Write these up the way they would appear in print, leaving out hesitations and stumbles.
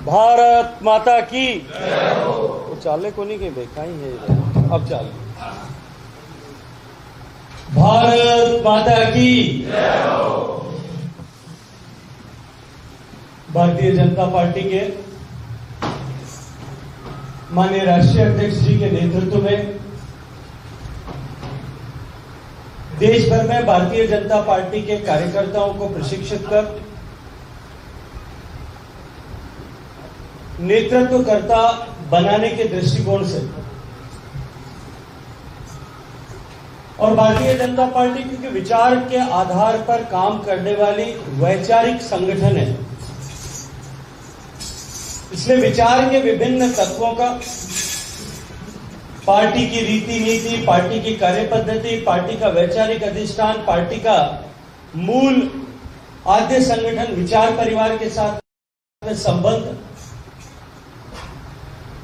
भारत माता की वो चाले को नहीं कहीं देखा ही है। अब चाल भारत माता की। भारतीय जनता पार्टी के माननीय राष्ट्रीय अध्यक्ष जी के नेतृत्व में देश भर में भारतीय जनता पार्टी के कार्यकर्ताओं को प्रशिक्षित कर नेतृत्वकर्ता बनाने के दृष्टिकोण से और भारतीय जनता पार्टी के विचार के आधार पर काम करने वाली वैचारिक संगठन है। इसलिए विचार के विभिन्न तत्वों का, पार्टी की रीति नीति, पार्टी की कार्यपद्धति, पार्टी का वैचारिक अधिष्ठान, पार्टी का मूल आद्य संगठन विचार परिवार के साथ संबंध,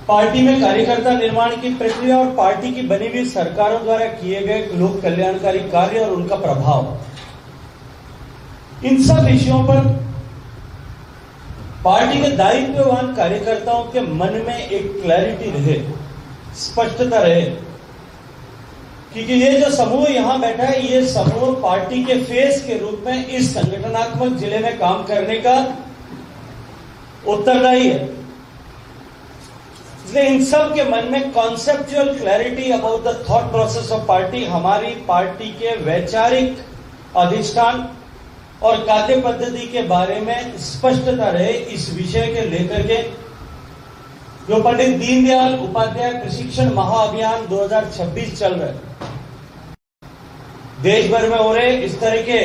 पार्टी में कार्यकर्ता निर्माण की प्रक्रिया और पार्टी की बनी हुई सरकारों द्वारा किए गए लोक कल्याणकारी कार्य और उनका प्रभाव, इन सब विषयों पर पार्टी के दायित्ववान कार्यकर्ताओं के मन में एक क्लैरिटी रहे, स्पष्टता रहे, क्योंकि ये जो समूह यहां बैठा है, ये समूह पार्टी के फेस के रूप में इस संगठनात्मक जिले में काम करने का उत्तरदायी है। इसलिए इन सब के मन में conceptual clarity about the thought process of party, हमारी पार्टी के वैचारिक अधिष्ठान और कार्य पद्धति के बारे में स्पष्टता रहे, इस विषय के लेकर के जो पंडित दीनदयाल उपाध्याय प्रशिक्षण महाअभियान 2026 चल रहा है, देश भर में हो रहे इस तरह के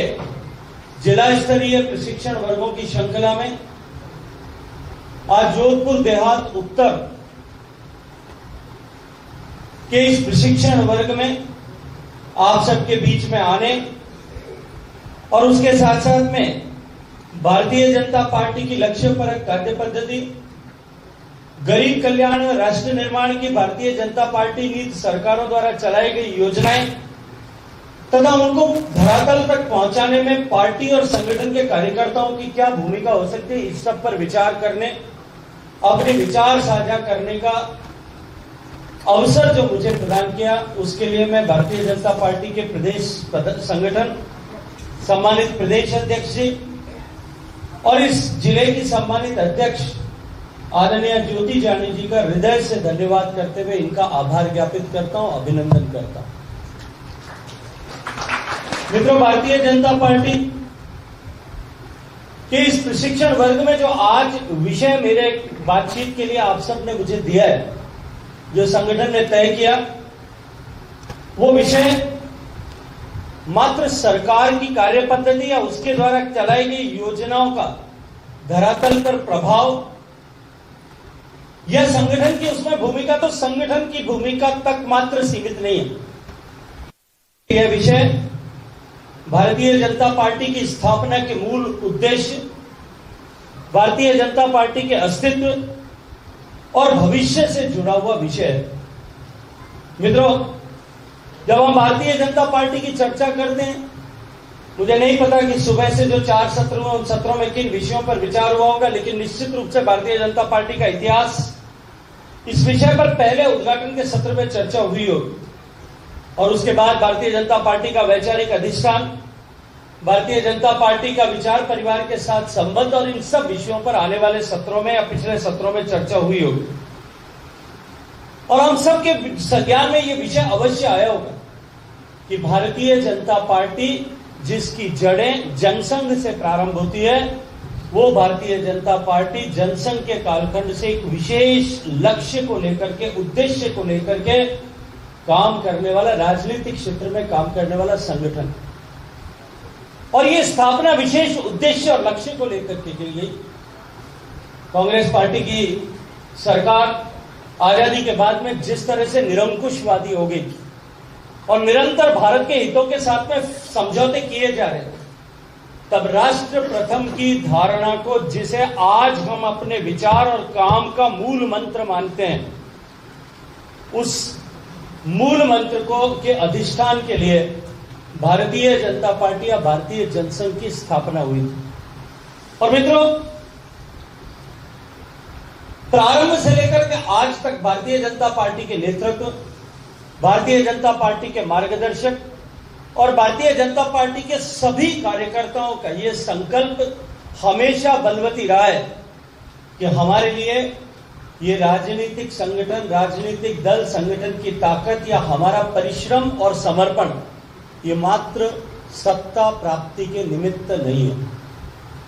जिला स्तरीय प्रशिक्षण वर्गों की श्रृंखला में आज जोधपुर देहात उत्तर के इस प्रशिक्षण वर्ग में आप सबके बीच में आने और उसके साथ साथ में भारतीय जनता पार्टी की लक्ष्यपरक कार्य पद्धति, गरीब कल्याण और राष्ट्र निर्माण की भारतीय जनता पार्टी नीति सरकारों द्वारा चलाई गई योजनाएं तथा उनको धरातल तक पहुंचाने में पार्टी और संगठन के कार्यकर्ताओं की क्या भूमिका हो सकती है, इस सब पर विचार करने, अपने विचार साझा करने का अवसर जो मुझे प्रदान किया, उसके लिए मैं भारतीय जनता पार्टी के प्रदेश संगठन, सम्मानित प्रदेश अध्यक्ष जी और इस जिले की सम्मानित अध्यक्ष आदरणीय ज्योति जानी जी का हृदय से धन्यवाद करते हुए इनका आभार ज्ञापित करता हूं, अभिनंदन करता हूं। मित्रों, भारतीय जनता पार्टी के इस प्रशिक्षण वर्ग में जो आज विषय मेरे बातचीत के लिए आप सब ने मुझे दिया है, जो संगठन ने तय किया, वो विषय मात्र सरकार की कार्यपद्धति या उसके द्वारा चलाई गई योजनाओं का धरातल पर प्रभाव या संगठन की उसमें भूमिका, तो संगठन की भूमिका तक मात्र सीमित नहीं है। यह विषय भारतीय जनता पार्टी की स्थापना के मूल उद्देश्य, भारतीय जनता पार्टी के अस्तित्व और भविष्य से जुड़ा हुआ विषय है। मित्रों, जब हम भारतीय जनता पार्टी की चर्चा करते हैं, मुझे नहीं पता कि सुबह से जो 4 सत्र हुए उन सत्रों में किन विषयों पर विचार हुआ होगा, लेकिन निश्चित रूप से भारतीय जनता पार्टी का इतिहास, इस विषय पर पहले उद्घाटन के सत्र में चर्चा हुई होगी और उसके बाद भारतीय जनता पार्टी का वैचारिक अधिष्ठान, भारतीय जनता पार्टी का विचार परिवार के साथ संबंध और इन सब विषयों पर आने वाले सत्रों में या पिछले सत्रों में चर्चा हुई होगी और हम सबके संज्ञान में यह विषय अवश्य आया होगा कि भारतीय जनता पार्टी जिसकी जड़ें जनसंघ से प्रारंभ होती है, वो भारतीय जनता पार्टी जनसंघ के कालखंड से एक विशेष लक्ष्य को लेकर के, उद्देश्य को लेकर के काम करने वाला, राजनीतिक क्षेत्र में काम करने वाला संगठन, और ये स्थापना विशेष उद्देश्य और लक्ष्य को लेकर के की गई। कांग्रेस पार्टी की सरकार आजादी के बाद में जिस तरह से निरंकुशवादी हो गई और निरंतर भारत के हितों के साथ में समझौते किए जा रहे थे, तब राष्ट्र प्रथम की धारणा को, जिसे आज हम अपने विचार और काम का मूल मंत्र मानते हैं, उस मूल मंत्र को के अधिष्ठान के लिए भारतीय जनता पार्टी या भारतीय जनसंघ की स्थापना हुई थी। और मित्रों, प्रारंभ से लेकर के आज तक भारतीय जनता पार्टी के नेतृत्व, भारतीय जनता पार्टी के मार्गदर्शक और भारतीय जनता पार्टी के सभी कार्यकर्ताओं का यह संकल्प हमेशा बलवती रहा है कि हमारे लिए ये राजनीतिक संगठन, राजनीतिक दल, संगठन की ताकत या हमारा परिश्रम और समर्पण ये मात्र सत्ता प्राप्ति के निमित्त नहीं है।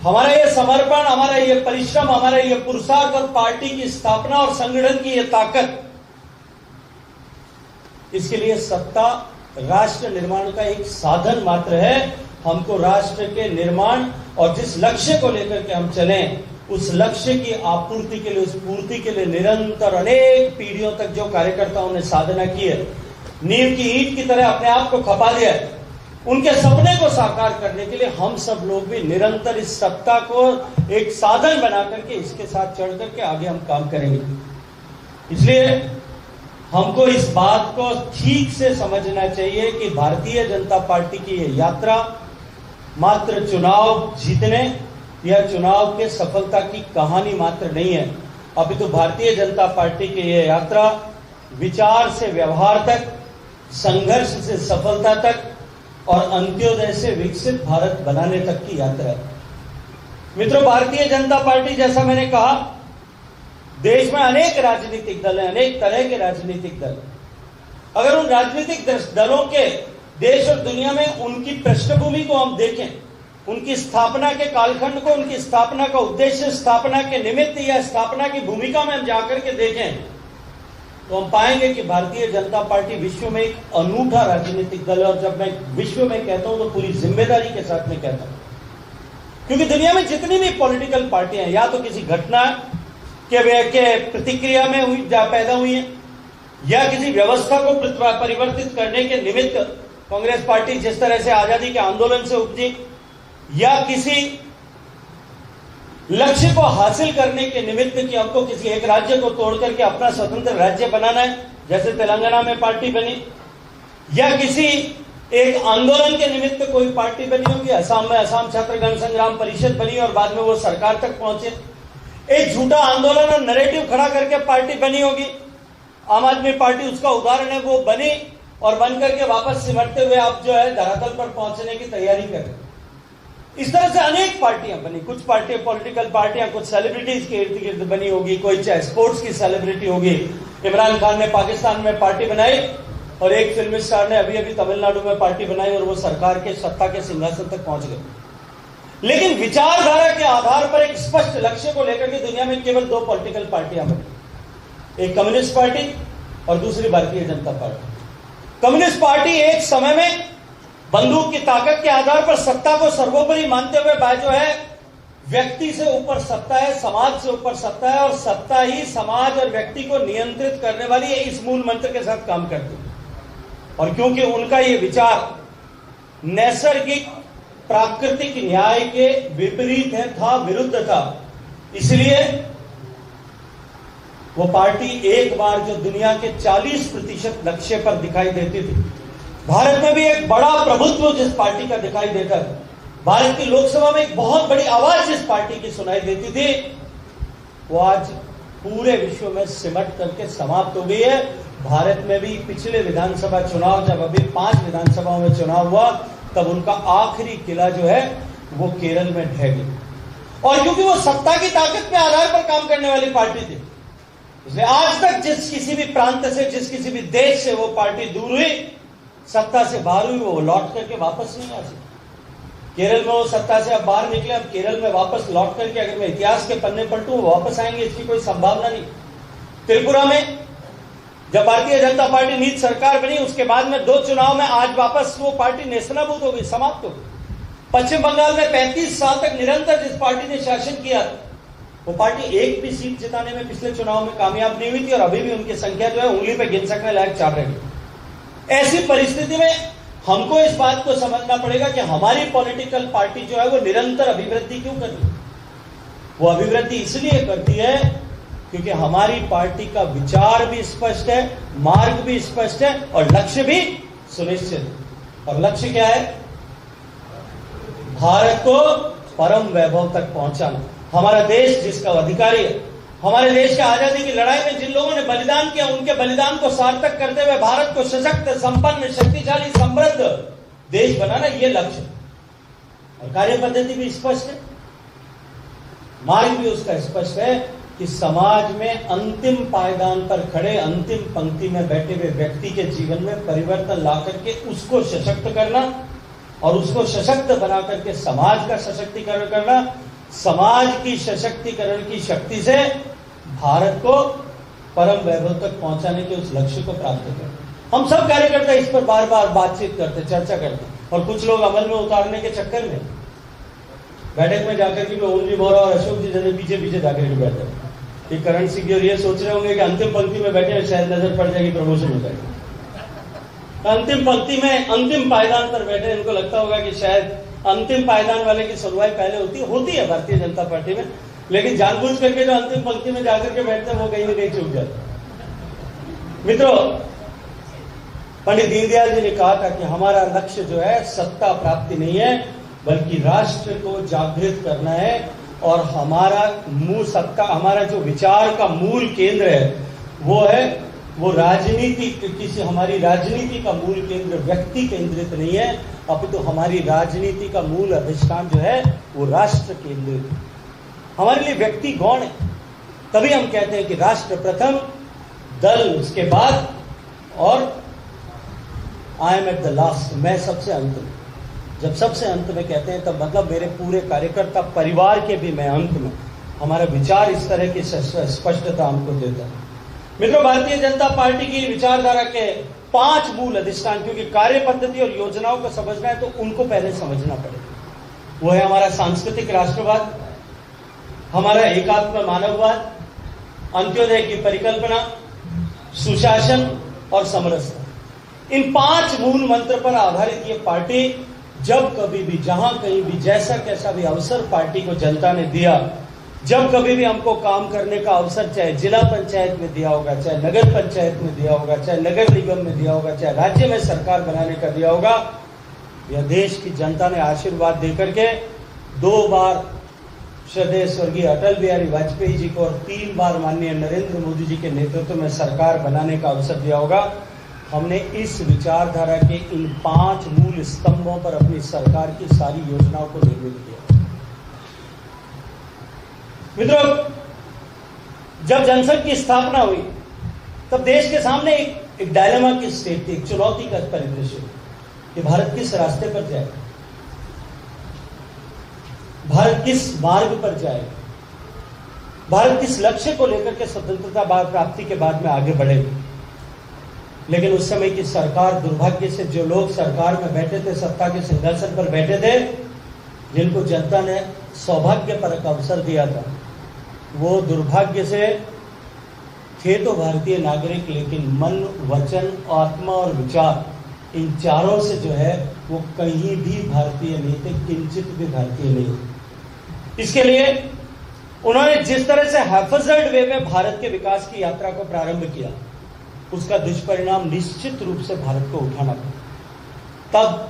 हमारा ये समर्पण, हमारा ये परिश्रम, हमारा ये पुरुषार्थ और पार्टी की स्थापना और संगठन की ये ताकत, इसके लिए सत्ता राष्ट्र निर्माण का एक साधन मात्र है। हमको राष्ट्र के निर्माण और जिस लक्ष्य को लेकर के हम चलें, उस लक्ष्य की आपूर्ति के लिए, उस पूर्ति के लिए निरंतर अनेक पीढ़ियों तक जो कार्यकर्ताओं ने साधना की है, नींव की ईंट की तरह अपने आप को खपा दिया है, उनके सपने को साकार करने के लिए हम सब लोग भी निरंतर इस सत्ता को एक साधन बना करके इसके साथ चढ़ करके आगे हम काम करेंगे। इसलिए हमको इस बात को ठीक से समझना चाहिए कि भारतीय जनता पार्टी की ये यात्रा मात्र चुनाव जीतने या चुनाव के सफलता की कहानी मात्र नहीं है, अभी तो भारतीय जनता पार्टी की यह यात्रा विचार से व्यवहार तक, संघर्ष से सफलता तक और अंत्योदय से विकसित भारत बनाने तक की यात्रा है। मित्रों, भारतीय जनता पार्टी, जैसा मैंने कहा, देश में अनेक राजनीतिक दल हैं, अनेक तरह के राजनीतिक दल। अगर उन राजनीतिक दलों के देश और दुनिया में उनकी पृष्ठभूमि को हम देखें, उनकी स्थापना के कालखंड को, उनकी स्थापना का उद्देश्य, स्थापना के निमित्त या स्थापना की भूमिका में हम जाकर के देखें, तो हम पाएंगे कि भारतीय जनता पार्टी विश्व में एक अनूठा राजनीतिक दल है। और जब मैं विश्व में कहता हूं तो पूरी जिम्मेदारी के साथ में कहता हूं, क्योंकि दुनिया में जितनी भी पॉलिटिकल पार्टियां हैं, या तो किसी घटना के प्रतिक्रिया में हुई, पैदा हुई है, या किसी व्यवस्था को परिवर्तित करने के निमित्त कांग्रेस पार्टी जिस तरह से आजादी के आंदोलन से उपजी, या किसी लक्ष्य को हासिल करने के निमित्त कि हमको किसी एक राज्य को तोड़ करके अपना स्वतंत्र राज्य बनाना है, जैसे तेलंगाना में पार्टी बनी, या किसी एक आंदोलन के निमित्त कोई पार्टी बनी होगी, असम में असम छात्र गण संग्राम परिषद बनी और बाद में वो सरकार तक पहुंचे, एक झूठा आंदोलन और नैरेटिव खड़ा करके पार्टी बनी होगी, आम आदमी पार्टी उसका उदाहरण है, वो बनी और बन करके वापस सिमटते हुए आप जो है धरातल पर पहुंचने की तैयारी करें। इस तरह से अनेक पार्टियां बनी, कुछ पार्टियां, पॉलिटिकल पार्टियां कुछ सेलिब्रिटीज के इर्द गिर्द बनी होगी, कोई चाहे स्पोर्ट्स की सेलिब्रिटी होगी। इमरान खान ने पाकिस्तान में पार्टी बनाई और एक फिल्म स्टार ने अभी अभी तमिलनाडु में पार्टी बनाई और वो सरकार के सत्ता के सिंहासन तक पहुंच गए। लेकिन विचारधारा के आधार पर एक स्पष्ट लक्ष्य को लेकर के दुनिया में केवल दो पॉलिटिकल पार्टियां बनी, एक कम्युनिस्ट पार्टी और दूसरी Bharatiya Janata party. Communist party एक समय में बंदूक की ताकत के आधार पर सत्ता को सर्वोपरि मानते हुए जो है व्यक्ति से ऊपर सत्ता है, समाज से ऊपर सत्ता है और सत्ता ही समाज और व्यक्ति को नियंत्रित करने वाली है, इस मूल मंत्र के साथ काम करती है। और क्योंकि उनका ये विचार नैसर्गिक प्राकृतिक न्याय के विपरीत था, विरुद्ध था, इसलिए वो पार्टी एक बार जो दुनिया के 40% लक्ष्य पर दिखाई देती थी, भारत में भी एक बड़ा प्रभुत्व जिस पार्टी का दिखाई देता है, भारत की लोकसभा में एक बहुत बड़ी आवाज जिस पार्टी की सुनाई देती थी, वो आज पूरे विश्व में सिमट करके समाप्त हो गई है। भारत में भी पिछले विधानसभा चुनाव, जब अभी 5 विधानसभाओं में चुनाव हुआ, तब उनका आखिरी किला जो है वो केरल में ढह गया। और क्योंकि वो सत्ता की ताकत के आधार पर काम करने वाली पार्टी थी, इसलिए आज तक जिस किसी भी प्रांत से, जिस किसी भी देश से वो पार्टी दूर हुई, सत्ता से बाहर हुई, वो लौट करके वापस नहीं आ सकती। केरल में वो सत्ता से अब बाहर निकले, अब केरल में वापस लौट करके अगर मैं इतिहास के पन्ने पलटूं, वो वापस आएंगे, इसकी कोई संभावना नहीं। त्रिपुरा में जब भारतीय जनता पार्टी नीत सरकार बनी, उसके बाद में 2 चुनाव में आज वापस वो पार्टी नेस्तनाबूद हो गई, समाप्त हो गई। पश्चिम बंगाल में 35 साल तक निरंतर जिस पार्टी ने शासन किया, वो पार्टी एक भी सीट जिताने में पिछले चुनाव में कामयाब नहीं हुई थी और अभी भी उनकी संख्या जो है उंगली पे गिन सकने लायक 4 रहेगी। ऐसी परिस्थिति में हमको इस बात को समझना पड़ेगा कि हमारी पॉलिटिकल पार्टी जो है वो निरंतर अभिवृद्धि क्यों कर रही है। वो अभिवृद्धि इसलिए करती है क्योंकि हमारी पार्टी का विचार भी स्पष्ट है, मार्ग भी स्पष्ट है और लक्ष्य भी सुनिश्चित है। और लक्ष्य क्या है? भारत को परम वैभव तक पहुंचाना। हमारा देश जिसका अधिकारी है, हमारे देश की आजादी की लड़ाई में जिन लोगों ने बलिदान किया, उनके बलिदान को सार्थक करते हुए भारत को सशक्त, संपन्न, शक्तिशाली, समृद्ध देश बनाना, ये लक्ष्य और कार्य पद्धति भी स्पष्ट है, मार्ग भी उसका स्पष्ट है कि समाज में अंतिम पायदान पर खड़े, अंतिम पंक्ति में बैठे हुए व्यक्ति के जीवन में परिवर्तन ला करके उसको सशक्त करना और उसको सशक्त बना करके समाज का सशक्तिकरण करना, समाज की सशक्तिकरण की शक्ति से भारत को परम वैभव तक पहुंचाने के उस लक्ष्य को प्राप्त करना। हम सब कार्यकर्ता इस पर बार बार बातचीत करते, चर्चा करते, और कुछ लोग अमल में उतारने के चक्कर में बैठक में जाकर के ओम जी बोरा और अशोक जी जैसे पीछे पीछे जाकर के बैठे, ये करण सिंह और ये सोच रहे होंगे कि अंतिम पंक्ति में बैठे शायद नजर पड़ जाएगी, प्रमोशन हो जाएगी। अंतिम पंक्ति में, अंतिम पायदान पर बैठे, इनको लगता होगा कि शायद अंतिम पायदान वाले की सुनवाई पहले होती है भारतीय जनता पार्टी में, लेकिन जानबूझ करके जो अंतिम पंक्ति में जाकर के बैठते हैं वो कहीं न कहीं चूक जाते। मित्रों, पंडित दीनदयाल जी ने कहा था कि हमारा लक्ष्य जो है सत्ता प्राप्ति नहीं है, बल्कि राष्ट्र को जागृत करना है, और हमारा हमारा जो विचार का मूल केंद्र है वो राजनीति, किसी हमारी राजनीति का मूल केंद्र व्यक्ति केंद्रित नहीं है, अपितु हमारी राजनीति का मूल अधिष्ठान जो है वो राष्ट्र केंद्रित है। हमारे लिए व्यक्ति गौण है, तभी हम कहते हैं कि राष्ट्र प्रथम, दल उसके बाद, और I am at the last, मैं सबसे अंत में। जब सबसे अंत में कहते हैं तब मतलब मेरे पूरे कार्यकर्ता परिवार के भी मैं अंत में। हमारा विचार इस तरह की स्पष्टता हमको देता है। मित्रों, भारतीय जनता पार्टी की विचारधारा के 5 मूल अधिष्ठान, क्योंकि कार्य पद्धति और योजनाओं को समझना है तो उनको पहले समझना पड़ेगा। वो है हमारा सांस्कृतिक राष्ट्रवाद, हमारा एकात्म मानववाद, अंत्योदय की परिकल्पना, सुशासन और समरसता। इन 5 मूल मंत्र पर आधारित ये पार्टी जब कभी भी, जहां कहीं भी, जैसा कैसा भी अवसर पार्टी को जनता ने दिया, जब कभी भी हमको काम करने का अवसर, चाहे जिला पंचायत में दिया होगा, चाहे नगर पंचायत में दिया होगा, चाहे नगर निगम में दिया होगा, चाहे राज्य में सरकार बनाने का दिया होगा, यह देश की जनता ने आशीर्वाद देकर के 2 बार श्रद्धेय स्वर्गीय अटल बिहारी वाजपेयी जी को और 3 बार माननीय नरेंद्र मोदी जी के नेतृत्व में सरकार बनाने का अवसर दिया होगा। हमने इस विचारधारा के इन 5 मूल स्तंभों पर अपनी सरकार की सारी योजनाओं को निर्मित किया। मित्रों, जब जनसंघ की स्थापना हुई तब देश के सामने एक डायलेमा की स्थिति थी, एक चुनौती का परिदृश्य कि भारत किस रास्ते पर जाए, भारत किस मार्ग पर जाए, भारत किस लक्ष्य को लेकर के स्वतंत्रता प्राप्ति के बाद में आगे बढ़ेगा। लेकिन उस समय की सरकार, दुर्भाग्य से जो लोग सरकार में बैठे थे, सत्ता के सिंहासन पर बैठे थे, जिनको जनता ने सौभाग्यपरक अवसर दिया था, वो दुर्भाग्य से थे तो भारतीय नागरिक, लेकिन मन, वचन, आत्मा और विचार, इन चारों से जो है वो कहीं भी भारतीय नहीं थे, किंचित भी भारतीय नहीं। इसके लिए उन्होंने जिस तरह से हैफजर्ड वे में भारत के विकास की यात्रा को प्रारंभ किया, उसका दुष्परिणाम निश्चित रूप से भारत को उठाना पड़ा। तब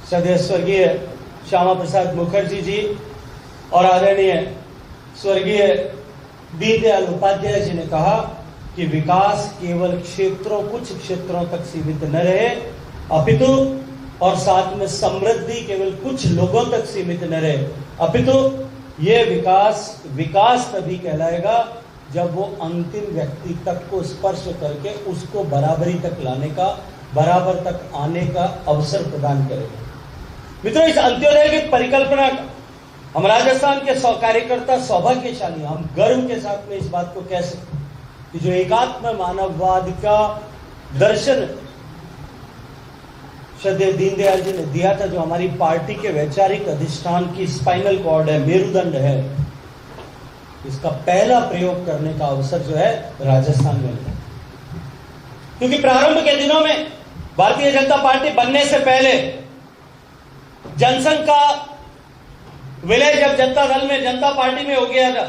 श्रद्धेय स्वर्गीय श्यामा प्रसाद मुखर्जी जी और आदरणीय स्वर्गीय दीनदयाल उपाध्याय जी ने कहा कि विकास केवल कुछ क्षेत्रों तक सीमित न रहे, अपितु, और साथ में समृद्धि केवल कुछ लोगों तक सीमित न रहे, अपितु ये विकास तभी कहलाएगा जब वो अंतिम व्यक्ति तक को स्पर्श करके उसको बराबरी तक लाने का, बराबर तक आने का अवसर प्रदान करेगा। मित्रों, इस अंत्योदय की परिकल्पना का हम राजस्थान के कार्यकर्ता सौभाग्यशाली, हम गर्व के साथ में इस बात को कह सकते हैं कि जो एकात्म मानववाद का दर्शन श्रद्धेय दीनदयाल जी ने दिया था, जो हमारी पार्टी के वैचारिक अधिष्ठान की स्पाइनल कॉर्ड है, मेरुदंड है, इसका पहला प्रयोग करने का अवसर जो है राजस्थान में है। क्योंकि प्रारंभ के दिनों में भारतीय जनता पार्टी बनने से पहले जनसंघ का विलय जब जनता दल में, जनता पार्टी में हो गया था,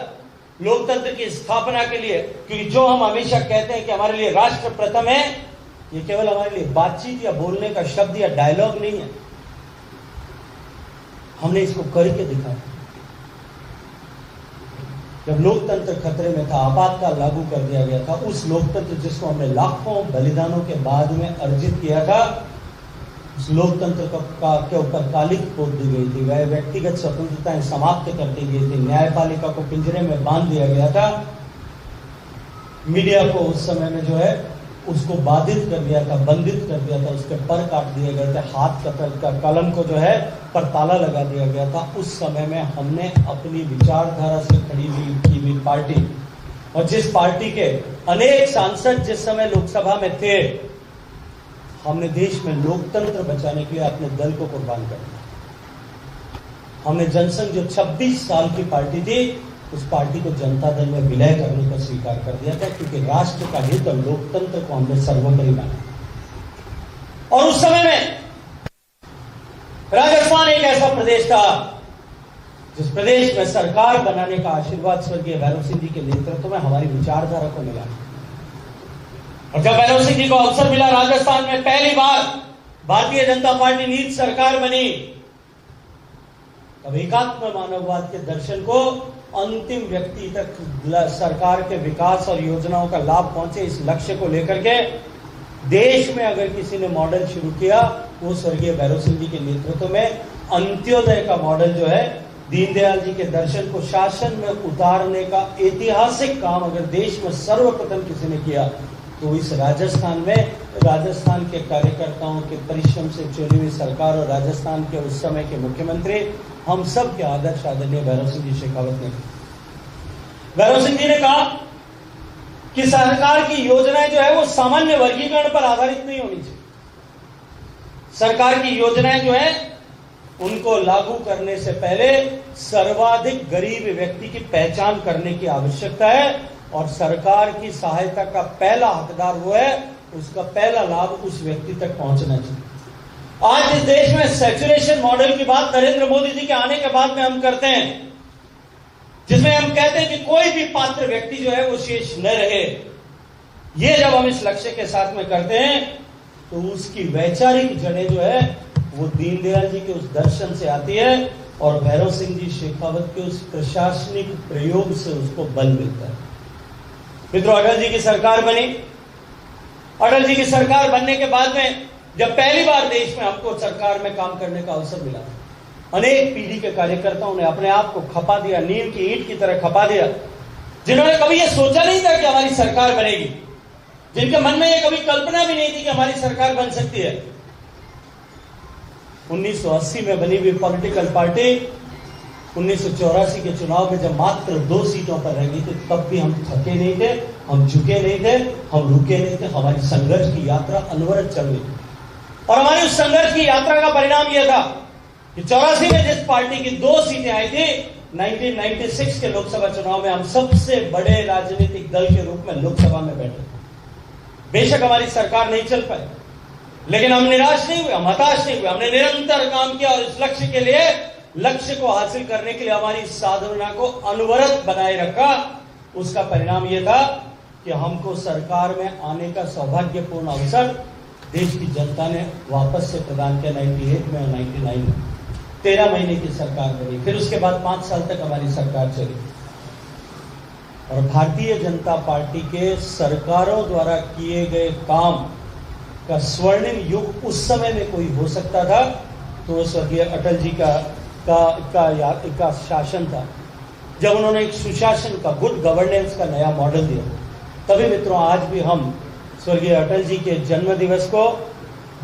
लोकतंत्र की स्थापना के लिए, क्योंकि जो हम हमेशा कहते हैं कि हमारे लिए राष्ट्र प्रथम है, ये केवल हमारे लिए बातचीत या बोलने का शब्द या डायलॉग नहीं है, हमने इसको करके दिखाया। जब लोकतंत्र खतरे में था, आपातकाल लागू कर दिया गया था, उस लोकतंत्र जिसको हमने लाखों बलिदानों के बाद में अर्जित किया था, उस लोकतंत्र के ऊपर कालिक पोत दी गई थी। वह व्यक्तिगत स्वतंत्रताएं समाप्त कर दी गई थी। न्यायपालिका को पिंजरे में बांध दिया गया था। मीडिया को उस समय में जो है उसको बाधित कर दिया था, बंधित कर दिया था, उसके पर काट दिए गए थे, हाथ का कलम को जो है पर ताला लगा दिया गया था। उस समय में हमने अपनी विचारधारा से खड़ी हुई की हुई पार्टी, और जिस पार्टी के अनेक सांसद जिस समय लोकसभा में थे, हमने देश में लोकतंत्र बचाने के लिए अपने दल को कुर्बान कर दिया। हमने जनसंघ जो 26 साल की पार्टी थी, उस पार्टी को जनता दल में विलय करने का स्वीकार कर दिया था, क्योंकि राष्ट्र का हित और लोकतंत्र को हमने सर्वोपरि माना। और उस समय में राजस्थान एक ऐसा प्रदेश था जिस प्रदेश में सरकार बनाने का आशीर्वाद स्वर्गीय भैरव सिंह जी के नेतृत्व में हमारी विचारधारा को मिला। और जब भैरव सिंह जी को अवसर मिला, राजस्थान में पहली बार भारतीय जनता पार्टी नीति सरकार बनी, तब एकात्म मानववाद के दर्शन को अंतिम व्यक्ति तक सरकार के विकास और योजनाओं का लाभ पहुंचे, इस लक्ष्य को लेकर के देश में अगर किसी ने मॉडल शुरू किया, वो स्वर्गीय भैरव सिंह जी के नेतृत्व में अंत्योदय का मॉडल जो है, दीनदयाल जी के दर्शन को शासन में उतारने का ऐतिहासिक काम अगर देश में सर्वप्रथम किसी ने किया, तो इस राजस्थान में राजस्थान के कार्यकर्ताओं के परिश्रम से चुनी हुई सरकार और राजस्थान के उस समय के मुख्यमंत्री हम सब के आदर्श आदरणीय भैरव सिंह जी शेखावत ने। भैरव सिंह जी ने कहा कि सरकार की योजनाएं जो है वो सामान्य वर्गीकरण पर आधारित नहीं होनी चाहिए। सरकार की योजनाएं जो है उनको लागू करने से पहले सर्वाधिक गरीब व्यक्ति की पहचान करने की आवश्यकता है, और सरकार की सहायता का पहला हकदार वो है, उसका पहला लाभ उस व्यक्ति तक पहुंचना चाहिए। आज इस देश में सैचुरेशन मॉडल की बात नरेंद्र मोदी जी के आने के बाद में हम करते हैं, जिसमें हम कहते हैं कि कोई भी पात्र व्यक्ति जो है वो शेष न रहे। ये जब हम इस लक्ष्य के साथ में करते हैं, तो उसकी वैचारिक जड़ें जो है वो दीनदयाल जी के उस दर्शन से आती है, और भैरव सिंह जी शेखावत के उस प्रशासनिक प्रयोग से उसको बल मिलता है। मित्रों, अटल जी की सरकार बनी। अटल जी की सरकार बनने के बाद में जब पहली बार देश में हमको सरकार में काम करने का अवसर मिला, अनेक पीढ़ी के कार्यकर्ताओं ने अपने आप को खपा दिया, नीम की ईंट की तरह खपा दिया, जिन्होंने कभी यह सोचा नहीं था कि हमारी सरकार बनेगी, जिनके मन में यह कभी कल्पना भी नहीं थी कि हमारी सरकार बन सकती है। 1980 में बनी हुई पॉलिटिकल पार्टी 1984 के चुनाव में जब मात्र 2 सीटों पर रह गई थी, तब भी हम थके नहीं थे, हम झुके नहीं थे, हम रुके नहीं थे। हमारी संघर्ष की यात्रा अनवरत चल रही थी, और हमारी उस संघर्ष की यात्रा का परिणाम यह था कि 84 में जिस पार्टी की 2 सीटें आई थी, 1996 के लोकसभा चुनाव में हम सबसे बड़े राजनीतिक दल के रूप में लोकसभा में बैठे। बेशक हमारी सरकार नहीं चल पाई, लेकिन हम निराश नहीं हुए, हम हताश नहीं हुए। हमने निरंतर काम किया, और इस लक्ष्य के लिए, लक्ष्य को हासिल करने के लिए हमारी साधना को अनवरत बनाए रखा। उसका परिणाम यह था कि हमको सरकार में आने का सौभाग्यपूर्ण अवसर देश की जनता ने वापस से प्रदान किया 98 में और 99 में। 13 महीने की सरकार बनी, फिर उसके बाद 5 साल तक हमारी सरकार चली। और भारतीय जनता पार्टी के सरकारों द्वारा किए गए काम का स्वर्णिम युग उस समय में कोई हो सकता था, तो स्वर्गीय अटल जी का शासन था, जब उन्होंने एक सुशासन का, गुड गवर्नेंस का नया मॉडल दिया। तभी मित्रों, आज भी हम स्वर्गीय अटल जी के जन्म दिवस को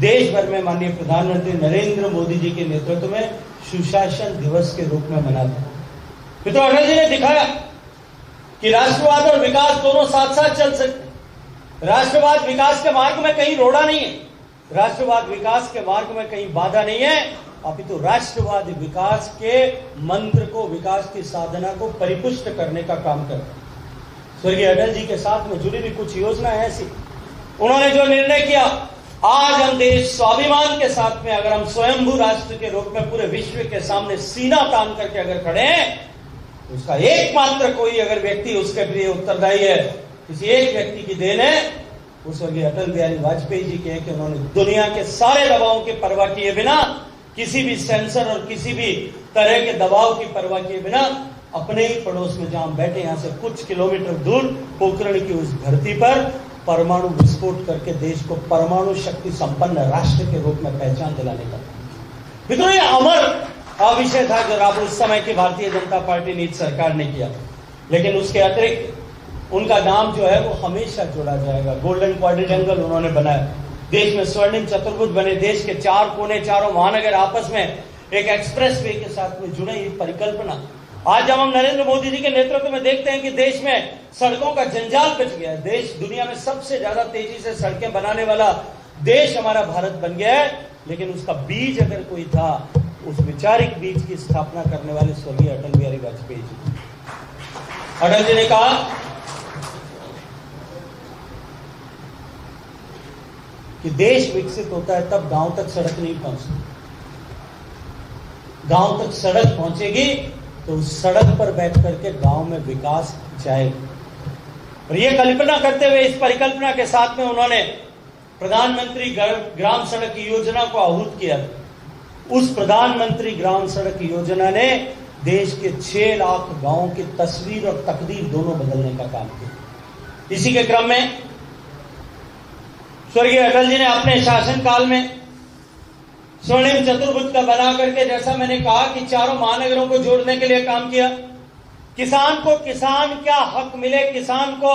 देश भर में माननीय प्रधानमंत्री नरेंद्र मोदी जी के नेतृत्व में सुशासन दिवस के रूप में मनाते हैं। मित्रों, अटल जी ने दिखाया कि राष्ट्रवाद और विकास दोनों साथ साथ चल सकते। राष्ट्रवाद विकास के मार्ग में कहीं रोड़ा नहीं है, राष्ट्रवाद विकास के मार्ग में कहीं बाधा नहीं है, अपितु राष्ट्रवाद विकास के मंत्र को, विकास की साधना को परिपुष्ट करने का काम करता है। स्वर्गीय अटल जी के साथ में जुड़ी हुई कुछ योजनाएं ऐसी, उन्होंने जो निर्णय किया, आज हम देश स्वाभिमान के साथ में, अगर हम स्वयंभू राष्ट्र के रूप में पूरे विश्व के सामने सीना तान करके अगर खड़े हैं, तो उसका एकमात्र कोई अगर व्यक्ति उसके लिए उत्तरदायी है, किसी एक व्यक्ति की देन है, वो स्वर्गीय अटल बिहारी वाजपेयी जी के हैं कि उन्होंने दुनिया के सारे दबावों की परवाह किए बिना, किसी भी सेंसर और किसी भी तरह के दबाव की परवाह किए बिना अपने ही पड़ोस में जहां बैठे यहां से कुछ किलोमीटर दूर पोखरण की उस धरती पर परमाणु विस्फोट करके देश को परमाणु शक्ति संपन्न राष्ट्र के रूप में पहचान दिलाने का। मित्रों, ये अमर विषय था जो अब उस समय की भारतीय जनता पार्टी नीति सरकार ने किया, लेकिन उसके अतिरिक्त उनका नाम जो है वो हमेशा जोड़ा जाएगा। गोल्डन क्वाड्रिलेंगल उन्होंने बनाया, देश में स्वर्णिम चतुर्भुज बने, देश के चार कोने चारों महानगर आपस में एक एक्सप्रेस वे के साथ में जुड़े, ये परिकल्पना। आज जब हम नरेंद्र मोदी जी के नेतृत्व में देखते हैं कि देश में सड़कों का जंजाल बच गया है, देश दुनिया में सबसे ज्यादा तेजी से सड़कें बनाने वाला देश हमारा भारत बन गया है, लेकिन उसका बीज अगर कोई था, उस वैचारिक बीज की स्थापना करने वाले स्वर्गीय अटल बिहारी वाजपेयी जी। अटल जी ने कहा कि देश विकसित होता है तब गांव तक सड़क नहीं पहुंचती, गांव तक सड़क पहुंचेगी तो उस सड़क पर बैठ करके गांव में विकास जाएगा। और ये कल्पना करते हुए, इस परिकल्पना के साथ में उन्होंने प्रधानमंत्री ग्राम सड़क योजना को आहूत किया। उस प्रधानमंत्री ग्राम सड़क योजना ने देश के 6 लाख गांवों की तस्वीर और तकदीर दोनों बदलने का काम किया। इसी के क्रम में स्वर्गीय अटल जी ने अपने शासनकाल में स्वर्णिम चतुर्भुज का बना करके, जैसा मैंने कहा कि चारों महानगरों को जोड़ने के लिए काम किया। किसान को किसान क्या हक मिले, किसान को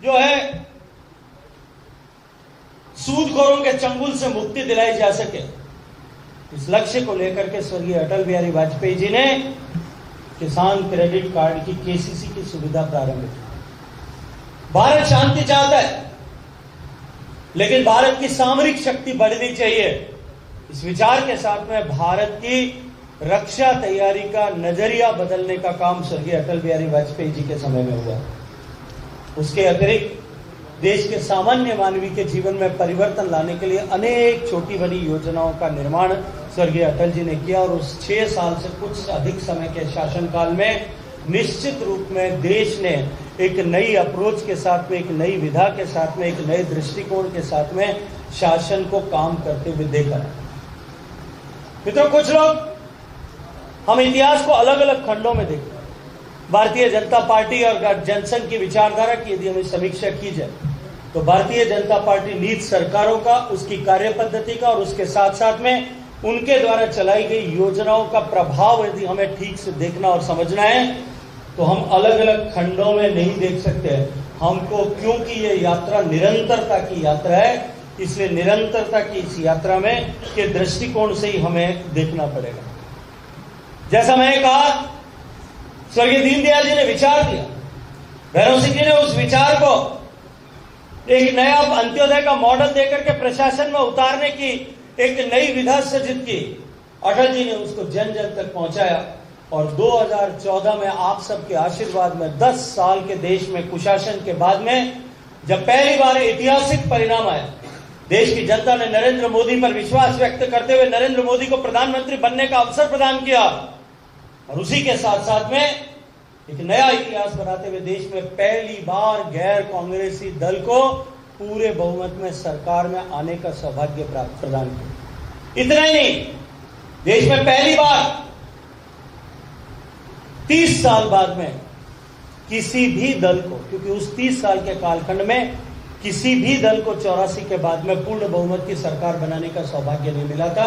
जो है सूदखोरों के चंगुल से मुक्ति दिलाई जा सके, इस लक्ष्य को लेकर के स्वर्गीय अटल बिहारी वाजपेयी जी ने किसान क्रेडिट कार्ड की, केसीसी की सुविधा प्रारंभ की। भारत शांति चाहता है, लेकिन भारत की सामरिक शक्ति बढ़नी चाहिए। इस विचार के साथ में भारत की रक्षा तैयारी का नजरिया बदलने का काम स्वर्गीय अटल बिहारी वाजपेयी जी के समय में हुआ। उसके अतिरिक्त देश के सामान्य मानवी के जीवन में परिवर्तन लाने के लिए अनेक छोटी बड़ी योजनाओं का निर्माण स्वर्गीय अटल जी ने किया। और उस 6 साल से कुछ अधिक समय के शासनकाल में निश्चित रूप में देश ने एक नई अप्रोच के साथ में, एक नई विधा के साथ में, एक नए दृष्टिकोण के साथ में शासन को काम करते हुए देखा। मित्रों, कुछ लोग हम इतिहास को अलग अलग खंडों में देखते हैं। भारतीय जनता पार्टी और जनसंघ की विचारधारा की यदि हमें समीक्षा की जाए तो भारतीय जनता पार्टी नीति सरकारों का, उसकी कार्य पद्धति का और उसके साथ साथ में उनके द्वारा चलाई गई योजनाओं का प्रभाव यदि हमें ठीक से देखना और समझना है तो हम अलग अलग खंडों में नहीं देख सकते। हमको, क्योंकि ये यात्रा निरंतरता की यात्रा है, इसलिए निरंतरता की इस यात्रा में के दृष्टिकोण से ही हमें देखना पड़ेगा। जैसा मैंने कहा, स्वर्गीय दीनदयाल जी ने विचार दिया, भैरव सिंह जी ने उस विचार को एक नया अंत्योदय का मॉडल देकर के प्रशासन में उतारने की एक नई विधा सृजित की। अटल जी ने उसको जन जन तक पहुंचाया और 2014 में आप सबके आशीर्वाद में 10 साल के देश में कुशासन के बाद में जब पहली बार ऐतिहासिक परिणाम आया, देश की जनता ने नरेंद्र मोदी पर विश्वास व्यक्त करते हुए नरेंद्र मोदी को प्रधानमंत्री बनने का अवसर प्रदान किया और उसी के साथ साथ में एक नया इतिहास बनाते हुए देश में पहली बार गैर कांग्रेसी दल को पूरे बहुमत में सरकार में आने का सौभाग्य प्राप्त प्रदान किया। इतना ही नहीं, देश में पहली बार 30 साल बाद में किसी भी दल को, क्योंकि उस 30 साल के कालखंड में किसी भी दल को 84 के बाद में पूर्ण बहुमत की सरकार बनाने का सौभाग्य नहीं मिला था।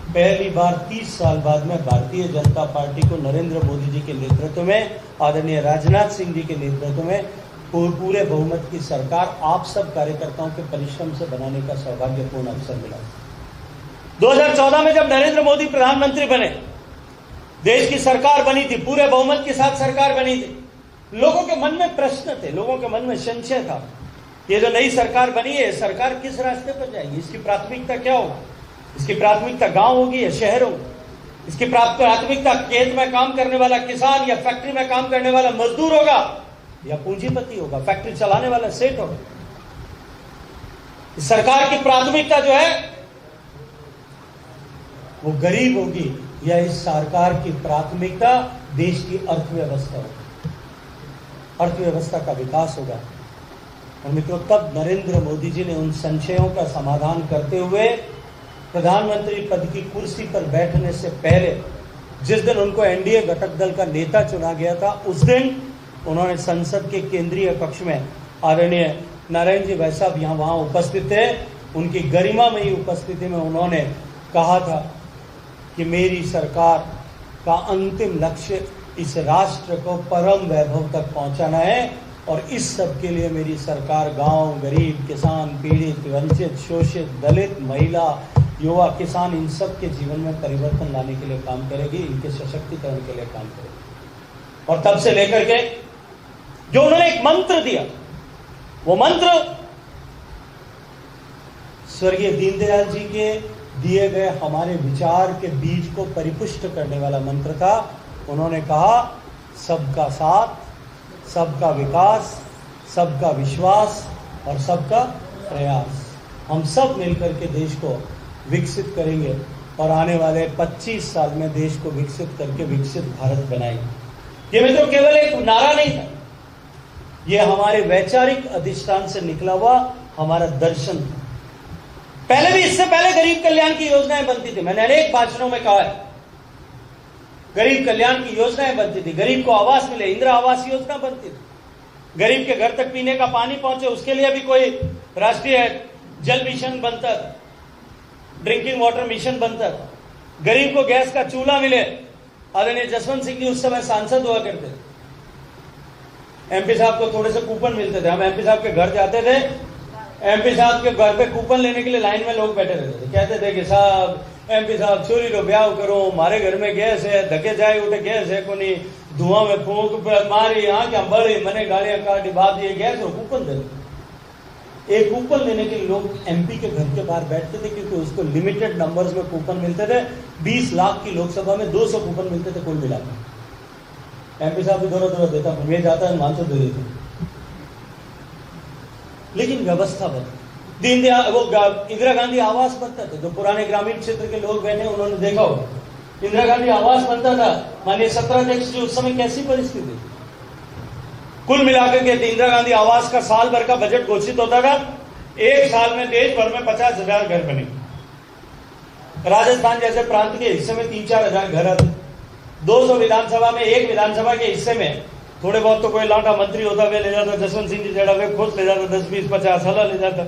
पहली बार 30 साल बाद में भारतीय जनता पार्टी को नरेंद्र मोदी जी के नेतृत्व में, आदरणीय राजनाथ सिंह जी के नेतृत्व में पूरे बहुमत की सरकार आप सब कार्यकर्ताओं के परिश्रम से बनाने का सौभाग्यपूर्ण अवसर मिला। 2014 में जब नरेंद्र मोदी प्रधानमंत्री बने, देश की सरकार बनी थी, पूरे बहुमत के साथ सरकार बनी थी। लोगों के मन में प्रश्न थे, लोगों के मन में संशय था, ये जो नई सरकार बनी है, सरकार किस रास्ते पर जाएगी, इसकी प्राथमिकता क्या होगी, इसकी प्राथमिकता गांव होगी या शहर होगी, इसकी प्राथमिकता खेत में काम करने वाला किसान या फैक्ट्री में काम करने वाला मजदूर होगा या पूंजीपति होगा, फैक्ट्री चलाने वाला सेठ होगा। इस सरकार की प्राथमिकता जो है वो गरीब होगी या इस सरकार की प्राथमिकता देश की अर्थव्यवस्था होगी, अर्थव्यवस्था का विकास होगा। और मित्रों, तब नरेंद्र मोदी जी ने उन संशयों का समाधान करते हुए प्रधानमंत्री पद की कुर्सी पर बैठने से पहले जिस दिन उनको एनडीए घटक दल का नेता चुना गया था, उस दिन उन्होंने संसद के केंद्रीय कक्ष में आदरणीय नारायण जी भाई साहब यहाँ वहाँ उपस्थित थे, उनकी गरिमामयी उपस्थिति में उन्होंने कहा था कि मेरी सरकार का अंतिम लक्ष्य इस राष्ट्र को परम वैभव तक पहुंचाना है और इस सब के लिए मेरी सरकार गांव, गरीब, किसान, पीड़ित, वंचित, शोषित, दलित, महिला, युवा, किसान, इन सब के जीवन में परिवर्तन लाने के लिए काम करेगी, इनके सशक्तिकरण के लिए काम करेगी। और तब से लेकर के जो उन्होंने एक मंत्र दिया, वो मंत्र स्वर्गीय दीनदयाल जी के दिए गए हमारे विचार के बीज को परिपुष्ट करने वाला मंत्र था। उन्होंने कहा, सबका साथ, सबका विकास, सबका विश्वास और सबका प्रयास। हम सब मिलकर के देश को विकसित करेंगे और आने वाले 25 साल में देश को विकसित करके विकसित भारत बनाएंगे। ये मित्रों केवल एक नारा नहीं था, ये हमारे वैचारिक अधिष्ठान से निकला हुआ हमारा दर्शन था। पहले भी, इससे पहले गरीब कल्याण की योजनाएं बनती थी। मैंने अनेक भाषणों में कहा है, गरीब कल्याण की योजनाएं बनती थी, गरीब को आवास मिले, इंदिरा आवास योजना बनती थी, गरीब के घर तक पीने का पानी पहुंचे उसके लिए भी कोई राष्ट्रीय जल मिशन बनता था, ड्रिंकिंग वाटर मिशन बनता था, गरीब को गैस का चूल्हा मिले। आदरणीय जसवंत सिंह जी उस समय सांसद हुआ करते थे, एमपी साहब को थोड़े से कूपन मिलते थे। हम एमपी साहब के घर जाते थे, एमपी साहब के घर पे कूपन लेने के लिए लाइन में लोग बैठे रहते थे, कहते थे कि साहब एमपी साहब चोरी रो ब्याह करो, हमारे घर में गैस है, धके जाए उठे गैस है कोनी, धुआं में फूंक मारी, यहाँ क्या बड़ी मने गालियां काटी, बात ये गैस और कूपन दे। एक कूपन लेने के लिए लोग एमपी के घर के बाहर बैठते थे, क्योंकि उसको लिमिटेड नंबर्स में कूपन मिलते थे। 20 लाख की लोकसभा में 200 कूपन मिलते थे कुल मिलाकर। एमपी साहब भी दौरा देता, मैं जाता है मान तो दे देते, लेकिन व्यवस्था बदली। दीनदयाल, वो इंदिरा गांधी आवास बनता था, जो पुराने ग्रामीण क्षेत्र के लोग बैठे उन्होंने देखा हो, इंदिरा गांधी आवास बनता था। माननीय सत्राध्यक्ष जी, उस समय कैसी परिस्थिति, कुल मिलाकर के इंदिरा गांधी आवास का साल भर का बजट घोषित होता था, एक साल में देश भर में 50,000 घर बने। राजस्थान जैसे प्रांत के हिस्से में 3-4 हजार घर आते। 200 विधानसभा में, एक विधानसभा के हिस्से में थोड़े बहुत तो कोई लाटा मंत्री होता वे ले जाता, जसवंत सिंह जी जड़ा वे खुद ले जाता, 10, 20, 50 हला ले जाता।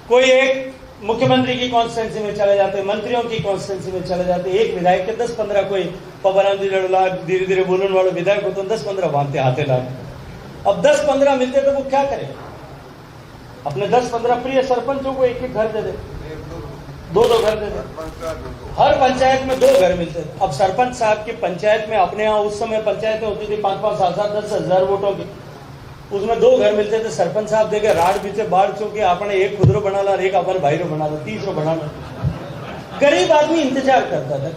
कोई एक मुख्यमंत्री की कॉन्स्टिट्यूंसी में चले जाते, मंत्रियों की कॉन्स्टिट्यूंसी में चले जाते, एक विधायक के 10-15 कोई पवराम जी लड़ला धीरे धीरे बोलने वाले विधायक होते 10-15 भांते हाथे लाते। अब 10-15 मिलते तो वो क्या करे, अपने 10-15 प्रिय सरपंचों को एक घर दे दे, 2-2 घर दे दे, हर पंचायत में 2 घर मिलते थे। अब सरपंच साहब की पंचायत में, अपने यहाँ उस समय पंचायतें होती थी 5-5, 7-7, 10 हजार वोटों की, उसमें 2 घर मिलते थे। सरपंच साहब देखे राड बीचे बाढ़ चौके, आपने एक खुदरो बना ला, एक अपन भाईरो बना ला, 30 बना ला। गरीब आदमी इंतजार करता था।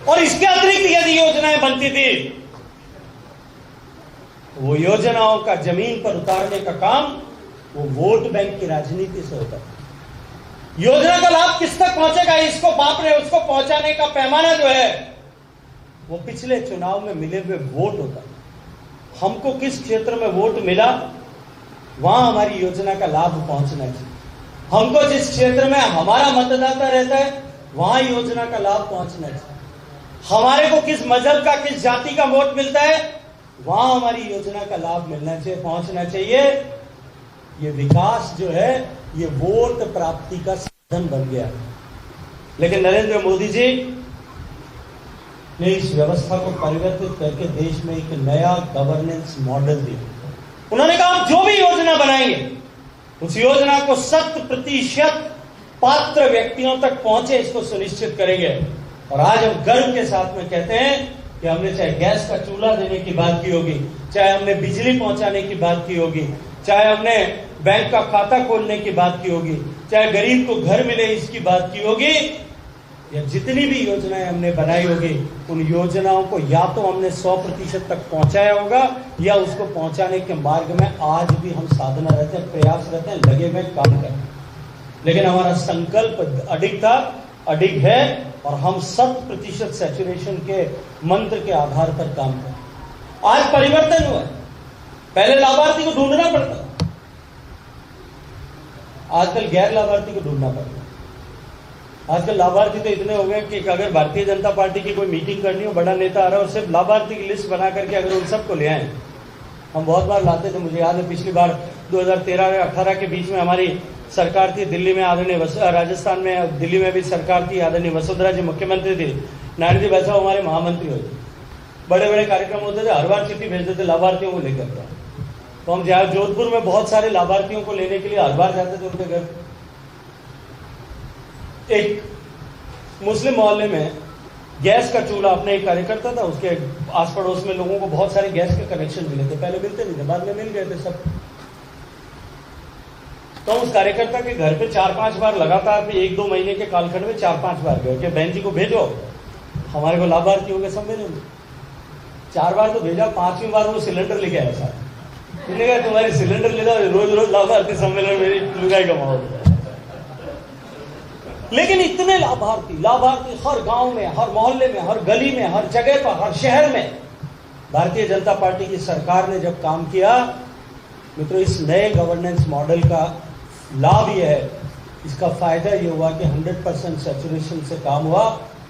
और इसके अतिरिक्त यदि योजनाएं बनती थी, वो योजनाओं का जमीन पर उतारने का काम वो वोट बैंक की राजनीति से होता है। योजना का लाभ किस तक पहुंचेगा, इसको बाप रे उसको पहुंचाने का पैमाना जो है वो पिछले चुनाव में मिले हुए वोट होता है। हमको किस क्षेत्र में वोट मिला, वहां हमारी योजना का लाभ पहुंचना चाहिए। हमको जिस क्षेत्र में हमारा मतदाता रहता है, वहां योजना का लाभ पहुंचना चाहिए। हमारे को किस मजहब का, किस जाति का वोट मिलता है, वहां हमारी योजना का लाभ मिलना चाहिए, पहुंचना चाहिए। ये विकास जो है ये वोट प्राप्ति का साधन बन गया। लेकिन नरेंद्र मोदी जी ने इस व्यवस्था को परिवर्तित करके देश में एक नया गवर्नेंस मॉडल दिया। उन्होंने कहा हम जो भी योजना बनाएंगे उस योजना को 100% पात्र व्यक्तियों तक पहुंचे, इसको सुनिश्चित करेंगे। और आज हम गर्व के साथ में कहते हैं कि हमने चाहे गैस का चूल्हा देने की बात की होगी, चाहे हमने बिजली पहुंचाने की बात की होगी, चाहे हमने बैंक का खाता खोलने की बात की होगी, चाहे गरीब को घर मिले इसकी बात की होगी, या जितनी भी योजनाएं हमने बनाई होगी, उन योजनाओं को या तो हमने 100% तक पहुंचाया होगा, या उसको पहुंचाने के मार्ग में आज भी हम साधना रहते हैं, प्रयास रहते हैं, लगे हुए काम करते हैं। लेकिन हमारा संकल्प अडिग था, अडिग है, और हम 100% सैचुरेशन के मंत्र के आधार पर काम करें। आज परिवर्तन हुआ, पहले लाभार्थी को ढूंढना पड़ता, आजकल गैर लाभार्थी को ढूंढना पड़ता। आजकल लाभार्थी तो इतने हो गए कि अगर भारतीय जनता पार्टी की कोई मीटिंग करनी हो, बड़ा नेता आ रहा है और सिर्फ लाभार्थी की लिस्ट बना करके अगर उन सबको ले आए, हम बहुत बार लाते थे। मुझे याद है पिछली बार 2013 या 18 के बीच में हमारी सरकार थी दिल्ली में, आदरणीय राजस्थान में, दिल्ली में भी सरकार थी, आदरणीय वसुंधरा जी मुख्यमंत्री थी, नारायण जी वैसा हमारे महामंत्री होते, बड़े बड़े कार्यक्रम होते थे, हर बार चिट्ठी भेजते थे लाभार्थियों को लेकर। तो हम जहाँ जोधपुर में बहुत सारे लाभार्थियों को लेने के लिए हर बार जाते थे उनके घर। एक मुस्लिम मोहल्ले में गैस का चूल्हा, अपने एक कार्यकर्ता था, उसके आस पड़ोस में लोगों को बहुत सारे गैस के कनेक्शन मिले थे। पहले मिलते नहीं थे, बाद में मिल गए थे सब। तो उस कार्यकर्ता के घर पे 4-5 बार लगातार 1-2 महीने के कालखंड में 4-5 बार गए कि बहन जी को भेजो हमारे को लाभार्थियों के सम्मेलन में। 4 बार तो भेजा, 5वीं बार वो सिलेंडर लेके आया साहब। मैंने कहा तुम्हारी सिलेंडर ले जाओ, रोज रोज लाभार्थी सम्मेलन मेरी लुगाई कमाओगे। लेकिन इतने लाभार्थी हर गांव में, हर मोहल्ले में, हर गली में, हर जगह पर, हर शहर में भारतीय जनता पार्टी की सरकार ने जब काम किया, मित्रों, इस नए गवर्नेंस मॉडल का लाभ यह है, इसका फायदा ये हुआ कि 100% सैचुरेशन से काम हुआ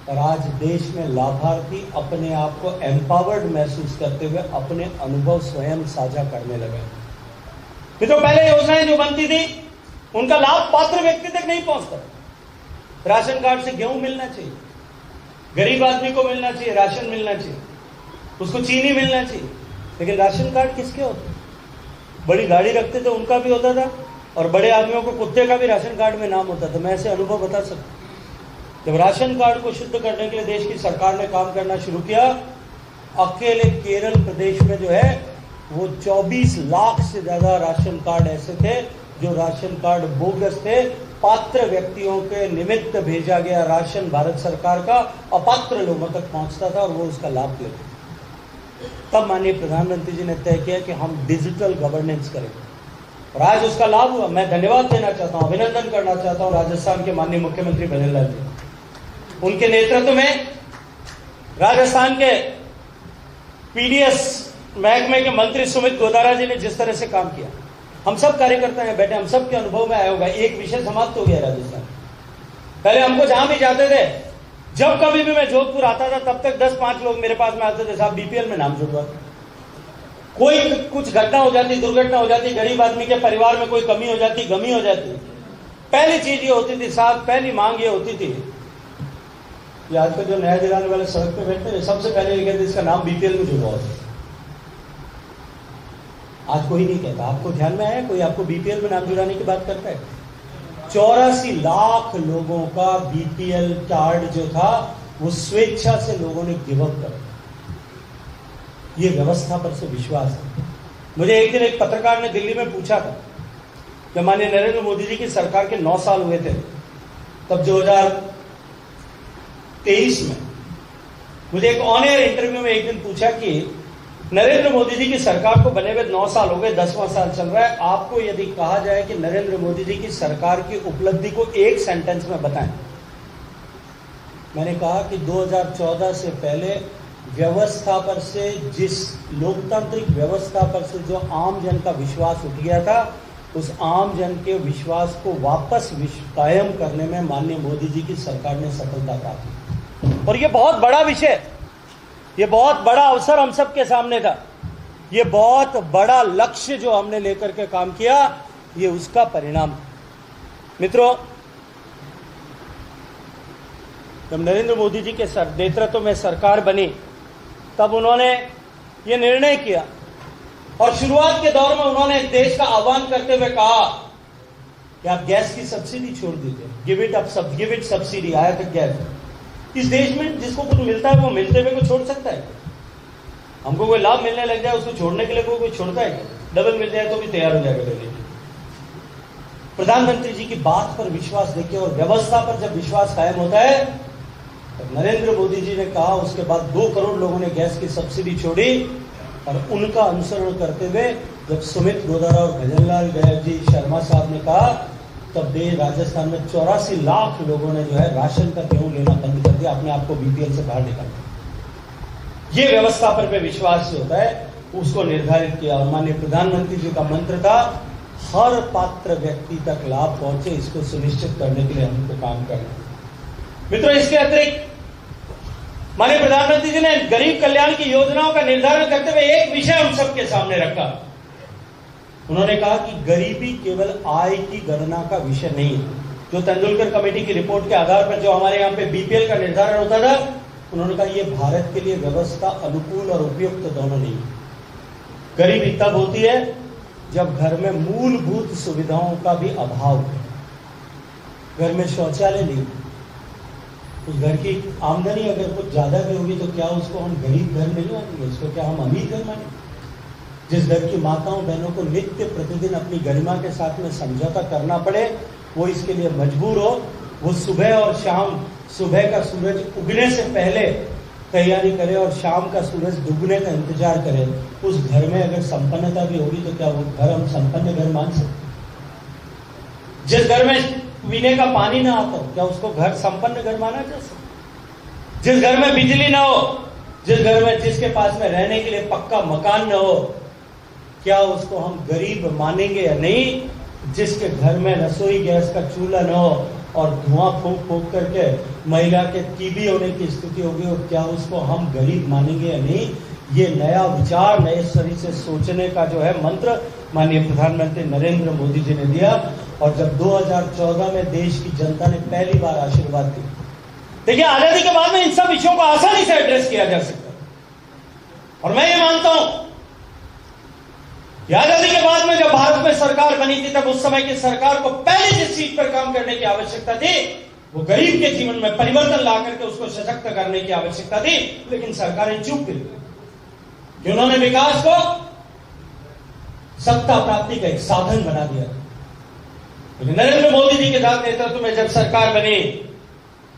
और आज देश में लाभार्थी अपने आप को एम्पावर्ड महसूस करते हुए अपने अनुभव स्वयं साझा करने लगे। मित्रों, पहले योजनाएं जो बनती थी उनका लाभ पात्र व्यक्ति तक नहीं पहुंचता। राशन कार्ड से गेहूं मिलना चाहिए, गरीब आदमी को मिलना चाहिए, राशन मिलना चाहिए, उसको चीनी मिलना चाहिए, लेकिन राशन कार्ड किसके होते? बड़ी गाड़ी रखते थे उनका भी होता था और बड़े आदमियों को कुत्ते का भी राशन कार्ड में नाम होता था। मैं ऐसे अनुभव बता सकता हूं। जब राशन कार्ड को शुद्ध करने के लिए देश की सरकार ने काम करना शुरू किया, अकेले केरल प्रदेश में जो है वो 24 लाख से ज्यादा राशन कार्ड ऐसे थे जो राशन कार्ड बोगस थे। पात्र व्यक्तियों के निमित्त भेजा गया राशन भारत सरकार का अपात्र लोगों तक पहुंचता था और वो उसका लाभ लेते। तब माननीय प्रधानमंत्री जी ने तय किया कि हम डिजिटल गवर्नेंस करेंगे और आज उसका लाभ हुआ। मैं धन्यवाद देना चाहता हूं, अभिनंदन करना चाहता हूं राजस्थान के माननीय मुख्यमंत्री बघेल जी। उनके नेतृत्व में राजस्थान के पीडीएस महकमे के मंत्री सुमित गोदारा जी ने जिस तरह से काम किया, हम सब कार्यकर्ता हैं बैठे, हम सब के अनुभव में आया होगा। एक विषय समाप्त हो गया राजस्थान। पहले हमको जहां भी जाते थे, जब कभी भी मैं जोधपुर आता था, तब तक 10-5 लोग मेरे पास में आते थे, साहब बीपीएल में नाम जुड़वा। कोई कुछ घटना हो जाती, दुर्घटना हो जाती, गरीब आदमी के परिवार में कोई कमी हो जाती, गमी हो जाती, पहली चीज ये होती थी साहब, पहली मांग ये होती थी, ये आजकल जो नया दिलाने वाले सड़क पे बैठते हैं, सबसे पहले ये कहते इसका नाम बीपीएल में जुड़वाओ। आज कोई नहीं कहता। आपको ध्यान में आया कोई आपको बीपीएल में नाम जुड़ाने की बात करता है? 84 लाख लोगों का बीपीएल कार्ड जो था वो स्वेच्छा से लोगों ने गिव अप कर दिया। ये व्यवस्था पर से विश्वास है। मुझे एक दिन एक पत्रकार ने दिल्ली में पूछा था, जब माननीय नरेंद्र मोदी जी की सरकार के 9 साल हुए थे, तब 2023 में मुझे एक ऑन एयर इंटरव्यू में एक दिन पूछा कि नरेंद्र मोदी जी की सरकार को बने हुए 9 साल हो गए, 10वां साल चल रहा है, आपको यदि कहा जाए कि नरेंद्र मोदी जी की सरकार की उपलब्धि को एक सेंटेंस में बताएं। मैंने कहा कि 2014 से पहले व्यवस्था पर से, जिस लोकतांत्रिक व्यवस्था पर से जो आम जन का विश्वास उठ गया था, उस आम जन के विश्वास को वापस कायम करने में माननीय मोदी जी की सरकार ने सफलता प्राप्त की। और ये बहुत बड़ा विषय, ये बहुत बड़ा अवसर हम सबके सामने था, ये बहुत बड़ा लक्ष्य जो हमने लेकर के काम किया, ये उसका परिणाम। मित्रों, जब नरेंद्र मोदी जी के नेतृत्व में सरकार बनी, तब उन्होंने ये निर्णय किया और शुरुआत के दौर में उन्होंने देश का आह्वान करते हुए कहा कि आप गैस की सब्सिडी छोड़ दीजिए, गिव इट सब्सिडी। आया तक गैस इस देश में जिसको कुछ मिलता है वो मिलते हुए को छोड़ सकता है? हमको कोई लाभ मिलने लग जाए उसको छोड़ने के लिए कोई छोड़ता है? डबल मिल जाए तो भी तैयार हो जाएगा लेने। प्रधानमंत्री जी की बात पर विश्वास देखिए, और व्यवस्था पर जब विश्वास कायम होता है, तो नरेंद्र मोदी जी ने कहा, उसके बाद 2 करोड़ लोगों ने गैस की सब्सिडी छोड़ी और उनका अनुसरण करते हुए जब सुमित गोदारा और भजनलाल जी शर्मा साहब ने कहा, तब राजस्थान में 84 लाख लोगों ने जो है राशन का गेहूं लेना बंद कर दिया, अपने आप को बीपीएल से बाहर निकाल दिया। ये व्यवस्था पर पे विश्वास जो होता है उसको निर्धारित किया और माननीय प्रधानमंत्री जी का मंत्र था, हर पात्र व्यक्ति तक लाभ पहुंचे, इसको सुनिश्चित करने के लिए हमको काम करना। मित्रों, इसके अतिरिक्त माननीय प्रधानमंत्री जी ने गरीब कल्याण की योजनाओं का निर्धारण करते हुए एक विषय हम सबके सामने रखा। उन्होंने कहा कि गरीबी केवल आय की गणना का विषय नहीं है। जो तेंदुलकर कमेटी की रिपोर्ट के आधार पर जो हमारे यहाँ पे बीपीएल का निर्धारण होता था, उन्होंने कहा यह भारत के लिए व्यवस्था अनुकूल और उपयुक्त दोनों नहीं है। गरीबी तब होती है जब घर में मूलभूत सुविधाओं का भी अभाव है। घर में शौचालय नहीं, उस घर की आमदनी अगर कुछ ज्यादा भी होगी तो क्या उसको हम गरीब घर नहीं मानेंगे? उसको क्या हम अमीर घर मानेंगे? जिस घर की माताओं बहनों को नित्य प्रतिदिन अपनी गरिमा के साथ में समझौता करना पड़े, वो इसके लिए मजबूर हो, वो सुबह और शाम, सुबह का सूरज उगने से पहले तैयारी करे और शाम का सूरज डूबने का इंतजार करे, उस घर में अगर संपन्नता भी होगी तो क्या वो घर हम संपन्न घर मान सकते? जिस घर में पीने का पानी ना आता हो, क्या उसको घर संपन्न घर माना जा सकता? जिस घर में बिजली ना हो, जिस घर में जिसके पास में रहने के लिए पक्का मकान ना हो, क्या उसको हम गरीब मानेंगे या नहीं? जिसके घर में रसोई गैस का चूल्हा न हो और धुआं फूंक फूंक करके महिला के टीबी होने की स्थिति होगी, और क्या उसको हम गरीब मानेंगे या नहीं? ये नया विचार, नए शरीर से सोचने का जो है मंत्र माननीय प्रधानमंत्री नरेंद्र मोदी जी ने दिया। और जब 2014 में देश की जनता ने पहली बार आशीर्वाद दिया, देखिए आजादी के बाद में इन सब विषयों को आसानी से एड्रेस किया जा सकता है। और मैं ये मानता हूं कि आजादी के बाद में जब भारत में सरकार बनी थी, तब उस समय की सरकार को पहले जिस चीज पर काम करने की आवश्यकता थी, वो गरीब के जीवन में परिवर्तन ला करके उसको सशक्त करने की आवश्यकता थी। लेकिन सरकारें चूक गई कि उन्होंने विकास को सत्ता प्राप्ति का एक साधन बना दिया। लेकिन नरेंद्र मोदी जी के साथ नेतृत्व में जब सरकार बनी,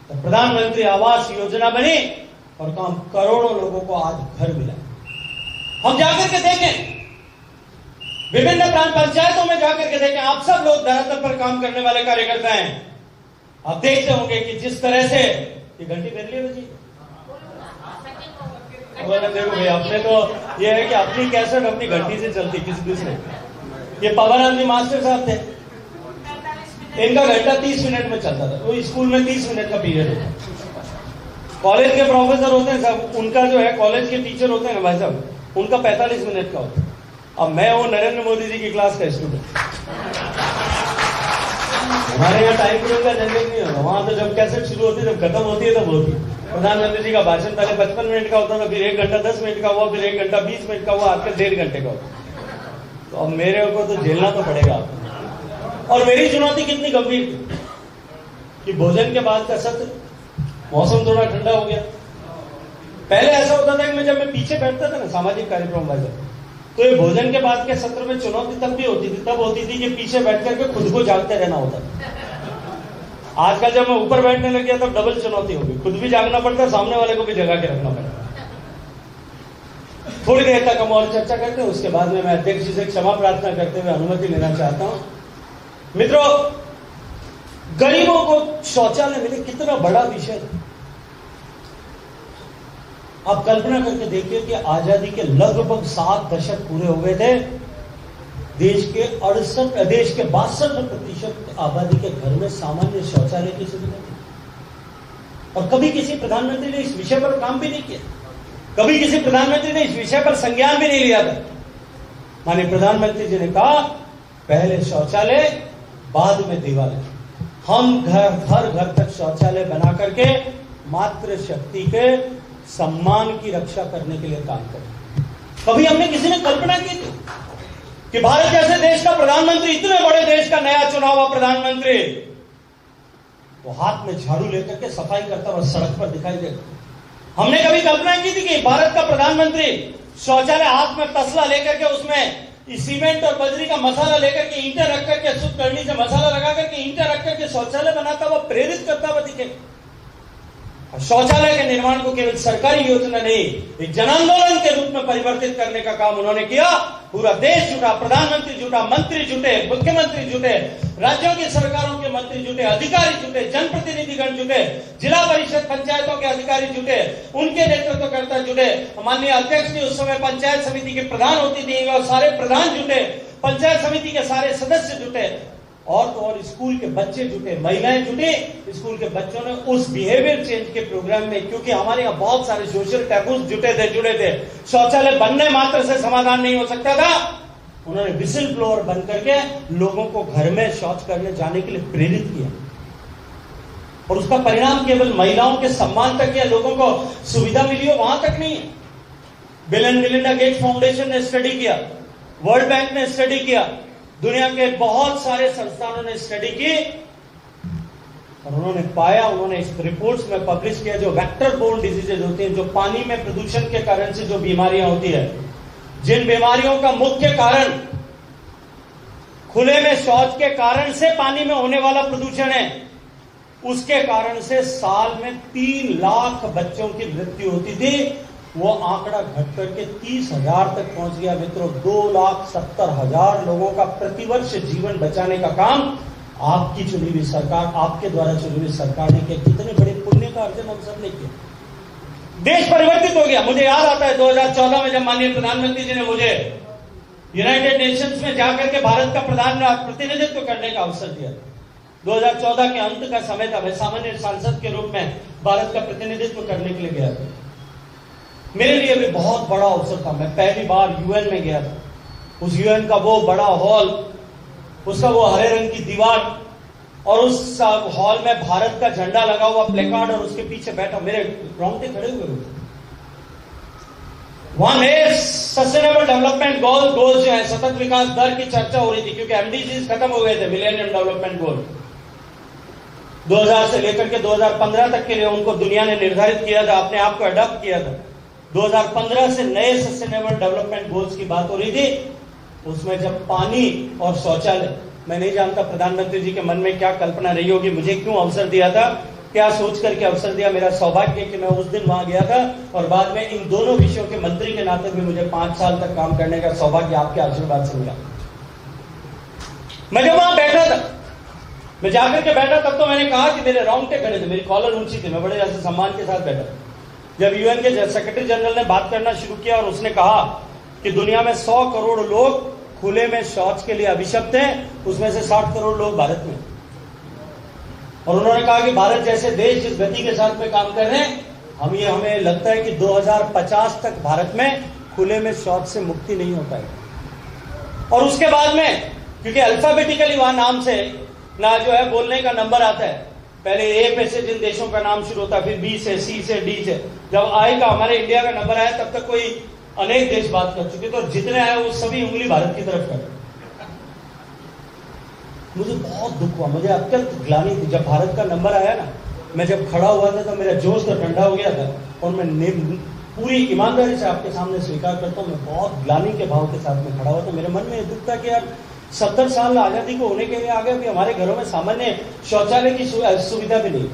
तो प्रधानमंत्री आवास योजना बनी और काम करोड़ों लोगों को आज घर मिला। हम जाकर के देखें, विभिन्न प्रांत पंचायतों में जाकर के देखें, आप सब लोग धरातल पर काम करने वाले कार्यकर्ता हैं। आप देखते होंगे कि जिस तरह से ये घंटी बज रही है जी, देखो भाई, अपने तो ये है कि अपनी कैसेट अपनी घंटी से चलती, किसी दूसरे। ये पवन मास्टर साहब थे, इनका घंटा 30 मिनट में चलता था। वो स्कूल में 30 मिनट का पीरियड होता है। कॉलेज के प्रोफेसर होते हैं सब, उनका जो है कॉलेज के टीचर होते हैं ना भाई साहब, उनका 45 मिनट का होता है। अब मैं वो नरेंद्र मोदी जी की क्लास का स्टूडेंट। हमारे यहाँ टाइम पीरियड का जनरेट नहीं होता। वहां तो जब कैसेट शुरू होती है, जब खत्म होती है तब होती है। प्रधानमंत्री जी का भाषण पहले 55 मिनट का होता था, फिर 1 घंटा 10 मिनट का हुआ, फिर 1 घंटा 20 मिनट का हुआ, आजकल 1.5 घंटे का होता। तो अब मेरे को तो झेलना तो पड़ेगा आपको। और मेरी चुनौती कितनी गंभीर थी कि भोजन के बाद का सत्र, मौसम थोड़ा ठंडा हो गया। पहले ऐसा होता था कि जब मैं पीछे बैठता था ना सामाजिक कार्यक्रम वाले, तो ये भोजन के बाद के सत्र में चुनौती तब भी होती थी, तब होती थी कि पीछे बैठ करके खुद को जागते रहना होता था। आजकल जब मैं ऊपर बैठने लग गया तब डबल चुनौती होगी, खुद भी जागना पड़ता है, सामने वाले को भी जगा के रखना पड़ता है। थोड़ी देर तक हम और चर्चा करते हैं, उसके बाद में मैं अध्यक्ष जी से क्षमा प्रार्थना करते हुए अनुमति लेना चाहता हूं। मित्रों, गरीबों को शौचालय मिले कितना बड़ा विषय है। आप कल्पना करके देखिए कि आजादी के लगभग 7 दशक पूरे हो गए थे। देश के 62% आबादी के घर में सामान्य शौचालय की सुविधा थी, और कभी किसी प्रधानमंत्री ने इस विषय पर काम भी नहीं किया। कभी किसी प्रधानमंत्री ने इस विषय पर संज्ञान भी नहीं लिया था। माननीय प्रधानमंत्री जी ने कहा, पहले शौचालय, बाद में दिवाली। हम घर तक शौचालय बना करके मातृ शक्ति के सम्मान की रक्षा करने के लिए काम करें। कभी हमने किसी ने कल्पना की थी कि भारत जैसे देश का प्रधानमंत्री, इतने बड़े देश का नया चुना हुआ प्रधानमंत्री, वो हाथ में झाड़ू लेकर के सफाई करता हुआ सड़क पर दिखाई देता? हमने कभी कल्पना की थी कि भारत का प्रधानमंत्री शौचालय हाथ में तसला लेकर के उसमें सीमेंट और बजरी का मसाला लेकर के ईंटें रख करके, शुद्ध करनी से मसाला लगा करके ईंटें रख करके शौचालय बनाता हुआ, प्रेरित करता हुआ दिखे? शौचालय के निर्माण को केवल सरकारी योजना नहीं, एक जन आंदोलन के रूप में परिवर्तित करने का काम उन्होंने किया। पूरा देश जुटा, प्रधानमंत्री जुटा, मंत्री जुटे, मुख्यमंत्री जुटे, राज्यों की सरकारों के मंत्री जुटे, अधिकारी जुटे, जनप्रतिनिधिगण जुटे, जिला परिषद पंचायतों के अधिकारी जुटे, उनके नेतृत्वकर्ता जुटे, माननीय अध्यक्ष जी उस समय पंचायत समिति के प्रधान होती थी, और सारे प्रधान जुटे, पंचायत समिति के सारे सदस्य जुटे, और तो और स्कूल के बच्चे जुटे, महिलाएं जुटे, स्कूल के बच्चों ने उस बिहेवियर चेंज के प्रोग्राम में, क्योंकि हमारे यहाँ बहुत सारे सोशल टैबूज जुड़े थे, शौचालय बनने मात्र से समाधान नहीं हो सकता था, उन्होंने विसिल ब्लोअर बन करके लोगों को घर में शौच करने जाने के लिए प्रेरित किया, और उसका परिणाम केवल महिलाओं के सम्मान तक या लोगों को सुविधा मिली हो वहां तक नहीं है। Bill and Melinda Gates foundation ने स्टडी किया, वर्ल्ड बैंक ने स्टडी किया, दुनिया के बहुत सारे संस्थानों ने स्टडी की, और उन्होंने पाया, उन्होंने इस रिपोर्ट्स में पब्लिश किया, जो वेक्टर बोर्न डिजीजेज होती हैं, जो पानी में प्रदूषण के कारण से जो बीमारियां होती है, जिन बीमारियों का मुख्य कारण खुले में शौच के कारण से पानी में होने वाला प्रदूषण है, उसके कारण से साल में 3 लाख बच्चों की मृत्यु होती थी। वो आंकड़ा घट करके 30,000 तक पहुंच गया मित्रों। 2,70,000 लोगों का प्रतिवर्ष जीवन बचाने का काम आपकी चुनी हुई सरकार, आपके द्वारा चुनी हुई सरकार ने किया। कितने बड़े पुण्य का अर्जन हम सब ने किया। देश परिवर्तित हो गया। मुझे याद आता है 2014 में जब माननीय प्रधानमंत्री जी ने मुझे यूनाइटेड नेशंस में जाकर के भारत का प्रतिनिधित्व करने का अवसर दिया। 2014 के अंत का समय था। मैं सामान्य सांसद के रूप में भारत का प्रतिनिधित्व करने के लिए गया था। मेरे लिए भी बहुत बड़ा अवसर था। मैं पहली बार यूएन में गया था। उस यूएन का वो बड़ा हॉल, उसका वो हरे रंग की दीवार, और उस हॉल में भारत का झंडा लगा हुआ प्लेकार्ड, और उसके पीछे बैठा, मेरे रोंगटे खड़े हुए थे। वहां नए सस्टेनेबल डेवलपमेंट गोल जो है, सतत विकास दर की चर्चा हो रही थी, क्योंकि एमडीजीज खत्म हो गए थे, मिलेनियम डेवलपमेंट गोल। 2000 से लेकर के 2015 तक के लिए उनको दुनिया ने निर्धारित किया था, अपने आप को अडॉप्ट किया था। 2015 से नए सस्टेनेबल डेवलपमेंट गोल्स की बात हो रही थी। उसमें जब पानी और शौचालय, मैं नहीं जानता प्रधानमंत्री जी के मन में क्या कल्पना रही होगी, मुझे क्यों अवसर दिया था, क्या सोच करके अवसर दिया। मेरा सौभाग्य कि मैं उस दिन वहां गया था, और बाद में इन दोनों विषयों के मंत्री के नाते भी मुझे 5 साल तक काम करने का सौभाग्य आपके आशीर्वाद से मिला। मैं जब वहां बैठा था, मैं जाकर के बैठा, तब तो मैंने कहा कि मेरे रोंगटे खड़े थे, मेरी कॉलर ऊंची थी, मैं बड़े ऐसे सम्मान के साथ बैठा। जब यूएन के सेक्रेटरी जनरल ने बात करना शुरू किया और उसने कहा कि दुनिया में 100 करोड़ लोग खुले में शौच के लिए अभिशप्त हैं, उसमें से 60 करोड़ लोग भारत में। और उन्होंने कहा कि भारत जैसे देश जिस गति के साथ में काम कर रहे हैं, हमें लगता है कि 2050 तक भारत में खुले में शौच से मुक्ति नहीं हो पाएगी। और उसके बाद में, क्योंकि अल्फाबेटिकली वहां नाम से ना जो है बोलने का नंबर आता है, पहले ए पे से जिन देशों का नाम शुरू होता, फिर बी से, सी से, डी से, जब आई का हमारे इंडिया का नंबर आया, तब तक कोई अनेक देश बात कर चुके थे, और जितने आए वो सभी उंगली भारत की तरफ कर। मुझे बहुत दुख हुआ, मुझे अत्यंत ग्लानि थी। जब भारत का नंबर आया ना, मैं जब खड़ा हुआ था तो मेरा जोश तो ठंडा हो गया था, और मैं पूरी ईमानदारी से आपके सामने स्वीकार करता हूँ, मैं बहुत ग्लानि के भाव के साथ में खड़ा हुआ था। मेरे मन में दुख था कि यार 70 साल आजादी को होने के लिए आ गए, अभी हमारे घरों में सामान्य शौचालय की सुविधा भी नहीं।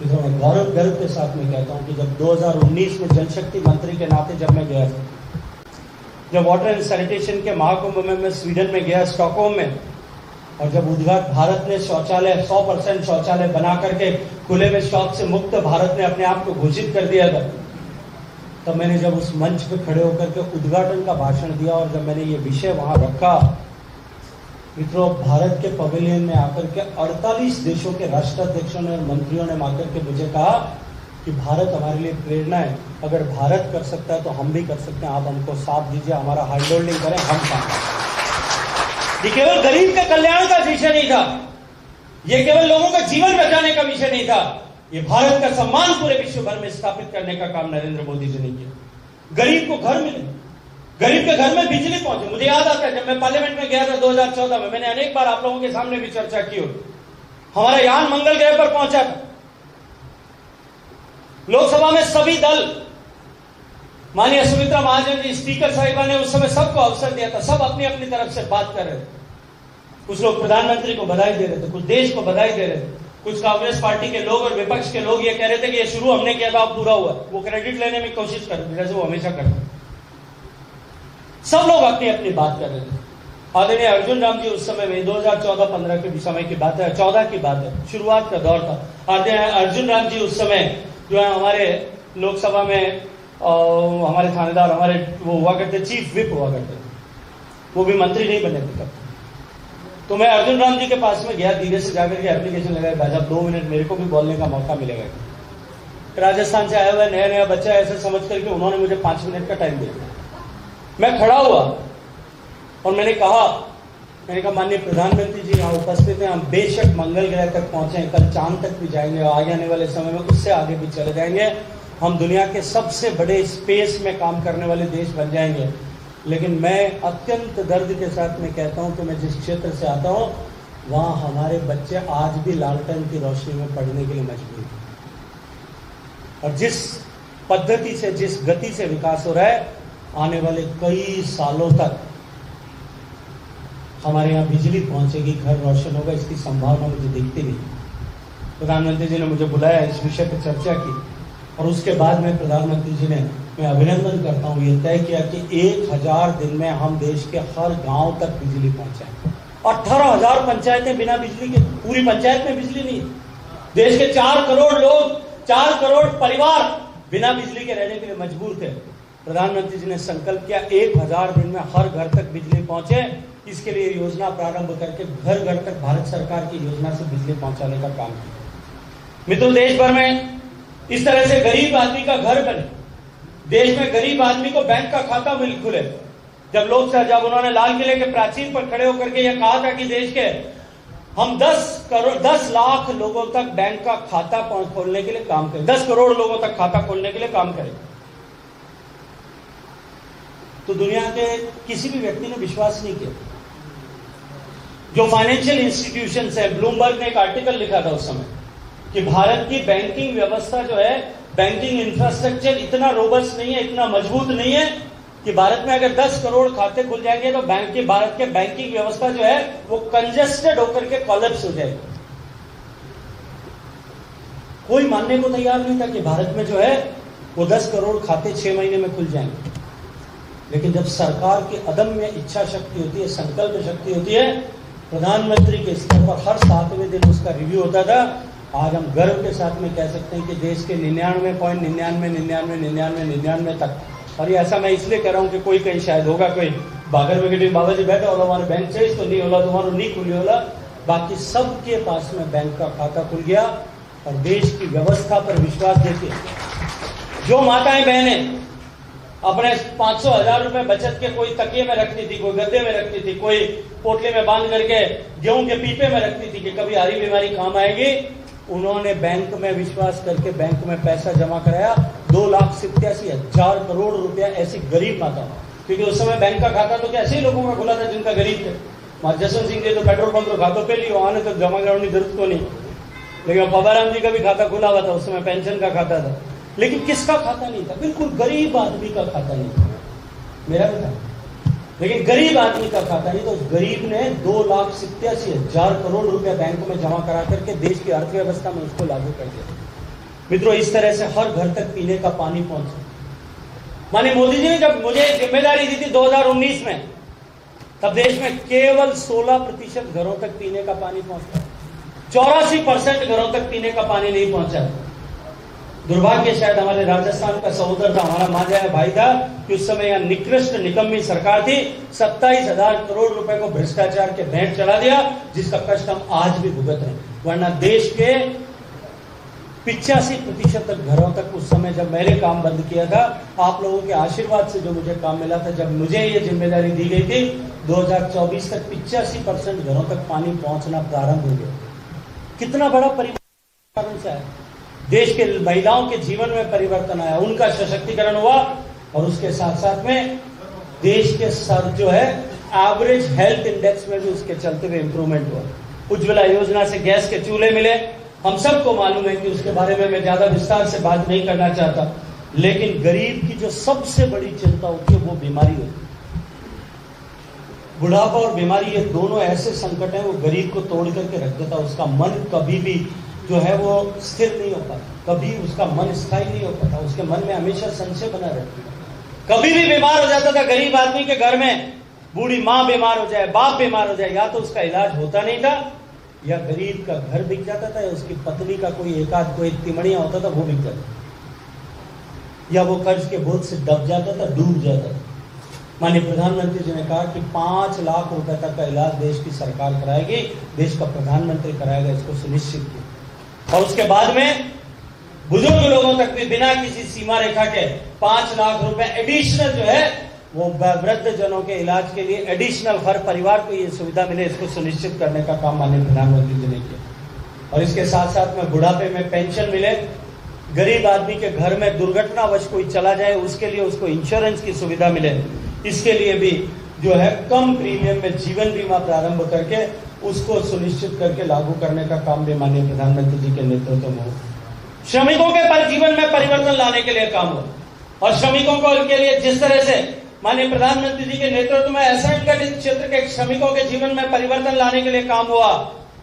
मैं गर्व के साथ में कहता हूं कि जब 2019 में जल शक्ति मंत्री के नाते जब मैं गया था, जब वाटर एंड सैनिटेशन के महाकुंभ में मैं स्वीडन में गया, स्टॉकहोम में, और जब उद्घाटन भारत ने शौचालय 100% शौचालय बना करके खुले में शौच से मुक्त भारत ने अपने आप को घोषित कर दिया था, तब मैंने जब उस मंच पे खड़े होकर के उद्घाटन का भाषण दिया, और जब मैंने ये विषय वहां रखा, मित्रों, भारत के पवेलियन में आकर के 48 देशों के राष्ट्राध्यक्षों ने और मंत्रियों ने आकर के मुझे कहा कि भारत हमारे लिए प्रेरणा है, अगर भारत कर सकता है तो हम भी कर सकते हैं, आप हमको साथ दीजिए, हमारा हैंड होल्डिंग करें, हम काम। ये केवल गरीब के कल्याण का विषय नहीं था, ये केवल लोगों का जीवन बचाने का विषय नहीं था, ये भारत का सम्मान पूरे विश्व भर में स्थापित करने का काम नरेंद्र मोदी जी ने किया। गरीब को घर मिले, गरीब के घर में बिजली पहुंचे। मुझे याद आता है जब मैं पार्लियामेंट में गया था 2014 में, मैंने अनेक बार आप लोगों के सामने भी चर्चा की हो, हमारा यान मंगल ग्रह पर पहुंचा था। लोकसभा में सभी दल, माननीय सुमित्रा महाजन जी स्पीकर साहिबा ने उस समय सबको अवसर दिया था, सब अपनी अपनी तरफ से बात कर रहे थे। कुछ लोग प्रधानमंत्री को बधाई दे रहे थे, कुछ देश को बधाई दे रहे थे, कुछ कांग्रेस पार्टी के लोग और विपक्ष के लोग ये कह रहे थे कि ये शुरू हमने किया था, अब पूरा हुआ। वो क्रेडिट लेने में कोशिश कर रहे थे, जैसे वो हमेशा करते। सब लोग अपनी अपनी बात कर रहे थे। आदरणीय अर्जुन राम जी उस समय में 2014-15 के समय की बात है, 14 की बात है, शुरुआत का दौर था। आदरणीय अर्जुन राम जी उस समय जो है हमारे लोकसभा में हमारे थानेदार, हमारे वो हुआ करते, चीफ विप हुआ करते, वो भी मंत्री नहीं बने थे तब। तो मैं अर्जुन राम जी के पास में गया, धीरे से जाकर के एप्लीकेशन लगाया, भाई साहब 2 मिनट मेरे को भी बोलने का मौका मिलेगा। राजस्थान से आया हुआ नया नया बच्चा, ऐसे समझ करके उन्होंने मुझे 5 मिनट का टाइम दिया। मैं खड़ा हुआ और मैंने कहा माननीय प्रधानमंत्री जी यहाँ उपस्थित हैं, हम बेशक मंगल ग्रह तक पहुंचे, कल चांद तक भी जाएंगे और आगे आने वाले समय में उससे आगे भी चले जाएंगे। हम दुनिया के सबसे बड़े स्पेस में काम करने वाले देश बन जाएंगे। लेकिन मैं अत्यंत दर्द के साथ में कहता हूं कि मैं जिस क्षेत्र से आता हूं वहां हमारे बच्चे आज भी लालटेन की रोशनी में पढ़ने के लिए मजबूर हैं। और जिस पद्धति से, जिस गति से विकास हो रहा है, आने वाले कई सालों तक हमारे यहाँ बिजली पहुंचेगी, घर रोशन होगा, इसकी संभावना मुझे दिखती नहीं। प्रधानमंत्री जी ने मुझे बुलाया, इस विषय पर चर्चा की और उसके बाद में प्रधानमंत्री जी ने, मैं अभिनंदन करता हूँ, ये तय किया कि 1000 दिन में हम देश के हर गांव तक बिजली पहुंचाएं। 18,000 पंचायतें बिना बिजली के, पूरी पंचायत में बिजली नहीं। देश के 4 करोड़ लोग, 4 करोड़ परिवार बिना बिजली के रहने के लिए मजबूर थे। प्रधानमंत्री जी ने संकल्प किया 1000 दिन में हर घर तक बिजली पहुंचे। इसके लिए योजना प्रारंभ करके घर घर तक भारत सरकार की योजना से बिजली पहुंचाने का काम किया। मित्रों, देश भर में इस तरह से गरीब आदमी का घर बने, देश में गरीब आदमी को बैंक का खाता खुले। जब उन्होंने लाल किले के प्राचीर पर खड़े होकर के यह कहा था कि देश के हम 10 लाख लोगों तक बैंक का खाता खोलने के लिए काम करें, 10 करोड़ लोगों तक खाता खोलने के लिए काम करें, तो दुनिया के किसी भी व्यक्ति ने विश्वास नहीं किया। जो फाइनेंशियल इंस्टीट्यूशंस है, ब्लूमबर्ग ने एक आर्टिकल लिखा था उस समय कि भारत की बैंकिंग व्यवस्था जो है, बैंकिंग इंफ्रास्ट्रक्चर इतना रोबस्ट नहीं है, इतना मजबूत नहीं है कि भारत में अगर 10 करोड़ खाते खुल जाएंगे तो भारत के बैंकिंग व्यवस्था जो है वो कंजेस्टेड होकर के कोलैप्स हो जाएगी। कोई मानने को तैयार नहीं था कि भारत में जो है वो 10 करोड़ खाते 6 महीने में खुल जाएंगे। लेकिन जब सरकार की अदम्य इच्छा शक्ति होती है, संकल्प शक्ति होती है, प्रधानमंत्री के स्तर पर हर 7वें दिन उसका रिव्यू होता था। आज हम गर्व के साथ में कह सकते हैं कि देश के 99.999999 तक, और ये ऐसा मैं इसलिए कह रहा हूं कि कोई कहीं शायद होगा कोई बागर में बाबा जी बैठा होला, हमारे बैंक चाहिए तो नहीं होला, तुम्हारा नहीं खुली होला, बाकी सबके पास में बैंक का खाता खुल गया। और देश की व्यवस्था पर विश्वास देखिए, जो माताएं बहनें अपने 500,000 रुपए बचत के कोई तकिए में रखती थी, कोई गद्दे में रखती थी, कोई पोटले में बांध करके गेहूं के पीपे में रखती थी कि कभी हारी बीमारी काम आएगी, उन्होंने बैंक में विश्वास करके बैंक में पैसा जमा कराया। 2,87,000 करोड़ रुपया ऐसी गरीब माता, क्योंकि उस समय बैंक का खाता तो क्या ऐसे ही लोगों का खुला था जिनका गरीब थे। जसवंत सिंह जी तो पेट्रोल पंप तो खातों पे लियो, आने तो जमा कराने की जरूरत को नहीं, लेकिन बाबाराम जी का भी खाता खुला हुआ था, उस समय पेंशन का खाता था। लेकिन किसका खाता नहीं था? बिल्कुल गरीब आदमी का खाता नहीं था, मेरा भी था, लेकिन गरीब आदमी का खाता नहीं। तो उस गरीब ने 2,87,000 करोड़ रुपया बैंक में जमा करा करके देश की अर्थव्यवस्था में उसको लागू कर दिया। मित्रों, इस तरह से हर घर तक पीने का पानी पहुंचा। माननीय मोदी जी ने जब मुझे जिम्मेदारी दी थी 2019 में, तब देश में केवल 16% घरों तक पीने का पानी पहुंचता, 84% घरों तक पीने का पानी नहीं पहुंचा। दुर्भाग्य शायद हमारे राजस्थान का सहोदर था, हमारा मांझा भाई था, कि उस समय यहाँ निकृष्ट निकम्मी सरकार थी, 27,000 करोड़ रुपए को भ्रष्टाचार के भेंट चढ़ा दिया, जिसका कष्ट हम आज भी भुगत रहे हैं। वरना देश के 85% तक घरों तक उस समय जब मैंने काम बंद किया था, आप लोगों के आशीर्वाद से जो मुझे काम मिला था, जब मुझे ये जिम्मेदारी दी गई थी, 2024 तक 85% घरों तक पानी पहुंचना प्रारंभ हो गया। कितना बड़ा परिवर्तन से आया, देश के महिलाओं के जीवन में परिवर्तन आया, उनका सशक्तिकरण हुआ, और उसके साथ साथ में देश के सर जो है एवरेज हेल्थ इंडेक्स में भी उसके चलते हुए इंप्रूवमेंट हुआ। उज्ज्वला योजना से गैस के चूल्हे मिले, हम सबको मालूम है कि उसके बारे में मैं ज्यादा विस्तार से बात नहीं करना चाहता, लेकिन गरीब की जो सबसे बड़ी चिंता होती है वो बीमारी होती है। बुढ़ापा और बीमारी, ये दोनों ऐसे संकट हैं, वो गरीब को तोड़ करके रख देता। उसका मन कभी भी जो है वो स्थिर नहीं हो पाता, कभी उसका मन स्थायी नहीं हो पाता, उसके मन में हमेशा संशय बना रहता है। कभी भी बीमार हो जाता था गरीब आदमी के घर में, बूढ़ी माँ बीमार हो जाए, बाप बीमार हो जाए, या तो उसका इलाज होता नहीं था, या गरीब का घर बिक जाता था, या उसकी पत्नी का कोई तिमड़िया होता था वो बिक जाता, या वो कर्ज के बोझ से दब जाता था, डूब जाता था। माननीय प्रधानमंत्री जी ने कहा कि 5 लाख रुपए तक का इलाज देश की सरकार कराएगी, देश का प्रधानमंत्री कराएगा, इसको सुनिश्चित किया। और उसके बाद में बुजुर्ग लोगों तक भी बिना किसी सीमा रेखा के 5 लाख रुपए एडिशनल जो है वो वृद्ध जनों के इलाज के लिए एडिशनल हर परिवार को ये सुविधा मिले, इसको सुनिश्चित करने का काम माननीय प्रधानमंत्री जी ने किया। और इसके साथ साथ में बुढ़ापे में पेंशन मिले, गरीब आदमी के घर में दुर्घटनावश कोई चला जाए उसके लिए उसको इंश्योरेंस की सुविधा मिले, इसके लिए भी जो है कम प्रीमियम में जीवन बीमा प्रारंभ करके उसको सुनिश्चित करके लागू करने का काम भी माननीय प्रधानमंत्री जी के नेतृत्व में हो। श्रमिकों के जीवन में परिवर्तन लाने के लिए काम हो और श्रमिकों को के लिए जिस तरह से माननीय प्रधानमंत्री जी के नेतृत्व में असंगठित क्षेत्र के श्रमिकों के जीवन में परिवर्तन लाने के लिए काम हुआ,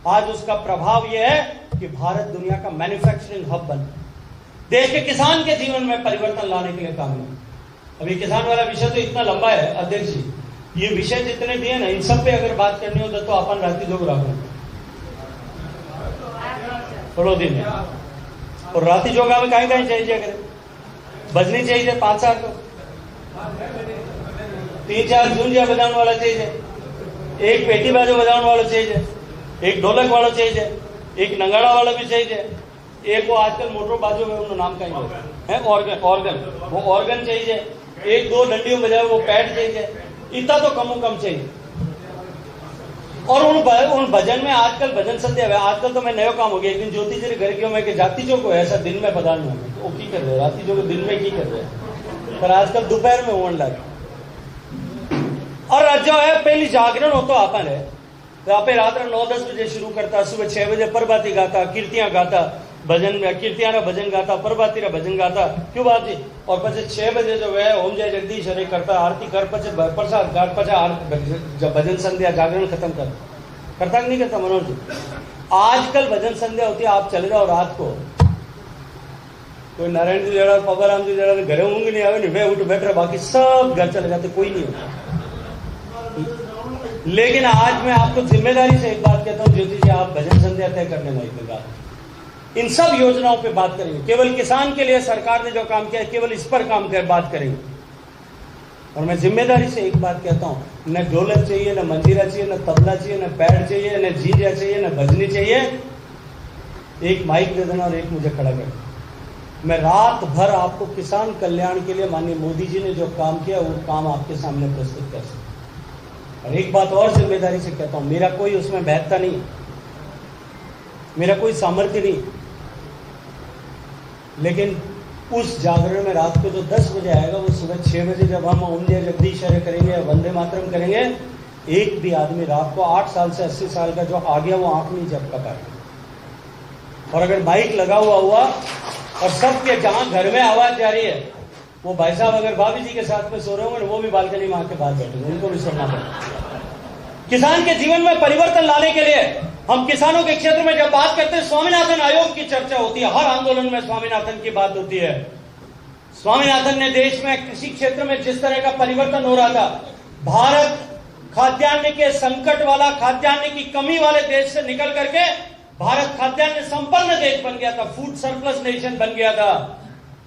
आज उसका प्रभाव यह है कि भारत दुनिया का मैन्युफैक्चरिंग हब बन, देश के किसान के जीवन में परिवर्तन लाने के लिए काम हुआ। अभी किसान वाला विषय तो इतना लंबा है अध्यक्ष जी, ये विषय जितने दिए ना इन सब पे अगर बात करनी हो तो अपन राती जोग रखो थोड़ो दिन और राती जोगा में कहीं कहीं चाहिए करे बजनी चाहिए 5-7 को 3-4 झुंझिया बजाने वाला चाहिए, एक पेटी बाजू बजाने वाला चाहिए, एक ढोलक वाला चाहिए, एक नंगाड़ा वाला भी चाहिए, एक वो आजकल मोटर बाजू में उनका नाम कहीं है ऑर्गन वो ऑर्गन चाहिए, 1-2 डंडियों बजाए वो पैड चाहिए, इतना तो कम चाहिए। और उन भजन में आजकल भजन संध्या है, आजकल तो मैं नया काम हो गया। एक दिन ज्योति जी घर गया मैं कि जाति जो को ऐसा दिन में पता नहीं है वो की कर रहे राति जो को दिन में की कर रहे पर आजकल दोपहर में होने लगे। और जो है पहली जागरण हो तो आपन है तो आप रात 9-10 बजे शुरू करता, सुबह 6 बजे प्रभाती गाता, कीर्तियां गाता, भजन कीर्तियां भजन गाता, प्रभाती भजन गाता, क्यों बात जी। और पचे 6 बजे जो है ओम जय जगदीश हरे करता, आरती कर पचे प्रसाद गाट पचा भजन संध्या जागरण खत्म करता नहीं करता मनोज जी। आजकल भजन संध्या होती है, आप चले जाओ रात को कोई नारायण जी जड़ा पबाराम जी जड़ा घरे ऊँग नहीं आवे नहीं, वे उठ बैठ रहे, बाकी सब घर चले जाते, कोई नहीं होता। लेकिन आज मैं आपको जिम्मेदारी से एक बात कहता हूं ज्योति जी, आप भजन संध्या तय करने में इन सब योजनाओं पे बात करेंगे। केवल किसान के लिए सरकार ने जो काम किया है केवल इस पर काम कर बात करेंगे। और मैं जिम्मेदारी से एक बात कहता हूं, न ढोलक चाहिए, न मंजीरा चाहिए, न तबला चाहिए, न पैड चाहिए, न जीजा चाहिए, न भजनी चाहिए, एक माइक दे देना और एक मुझे खड़ा कर। मैं रात भर आपको किसान कल्याण के लिए माननीय मोदी जी ने जो काम किया वो काम आपके सामने प्रस्तुत कर सकता। और एक बात और जिम्मेदारी से कहता हूं, मेरा कोई उसमें बहता नहीं, मेरा कोई सामर्थ्य नहीं, लेकिन उस जागरण में रात को जो 10 बजे आएगा वो सुबह 6 बजे जब हम ओम जय जगदीश हरे करेंगे या वंदे मातरम करेंगे, एक भी आदमी रात को 8 साल से 80 साल का जो आ गया वो आंख नहीं झपका पाएगा। और अगर माइक लगा हुआ और सबके जहां घर में आवाज जा रही है, वो भाई साहब अगर भाभी जी के साथ में सो रहे होंगे वो भी बालकनी में आके बाहर बैठेंगे, उनको भी सुनना पड़ेगा। किसान के जीवन में परिवर्तन लाने के लिए हम किसानों के क्षेत्र में जब बात करते हैं, स्वामीनाथन आयोग की चर्चा होती है, हर आंदोलन में स्वामीनाथन की बात होती है। स्वामीनाथन ने देश में कृषि क्षेत्र में जिस तरह का परिवर्तन हो रहा था, भारत खाद्यान्न के संकट वाला, खाद्यान्न की कमी वाले देश से निकल करके भारत खाद्यान्न संपन्न देश बन गया था, फूड सरप्लस नेशन बन गया था।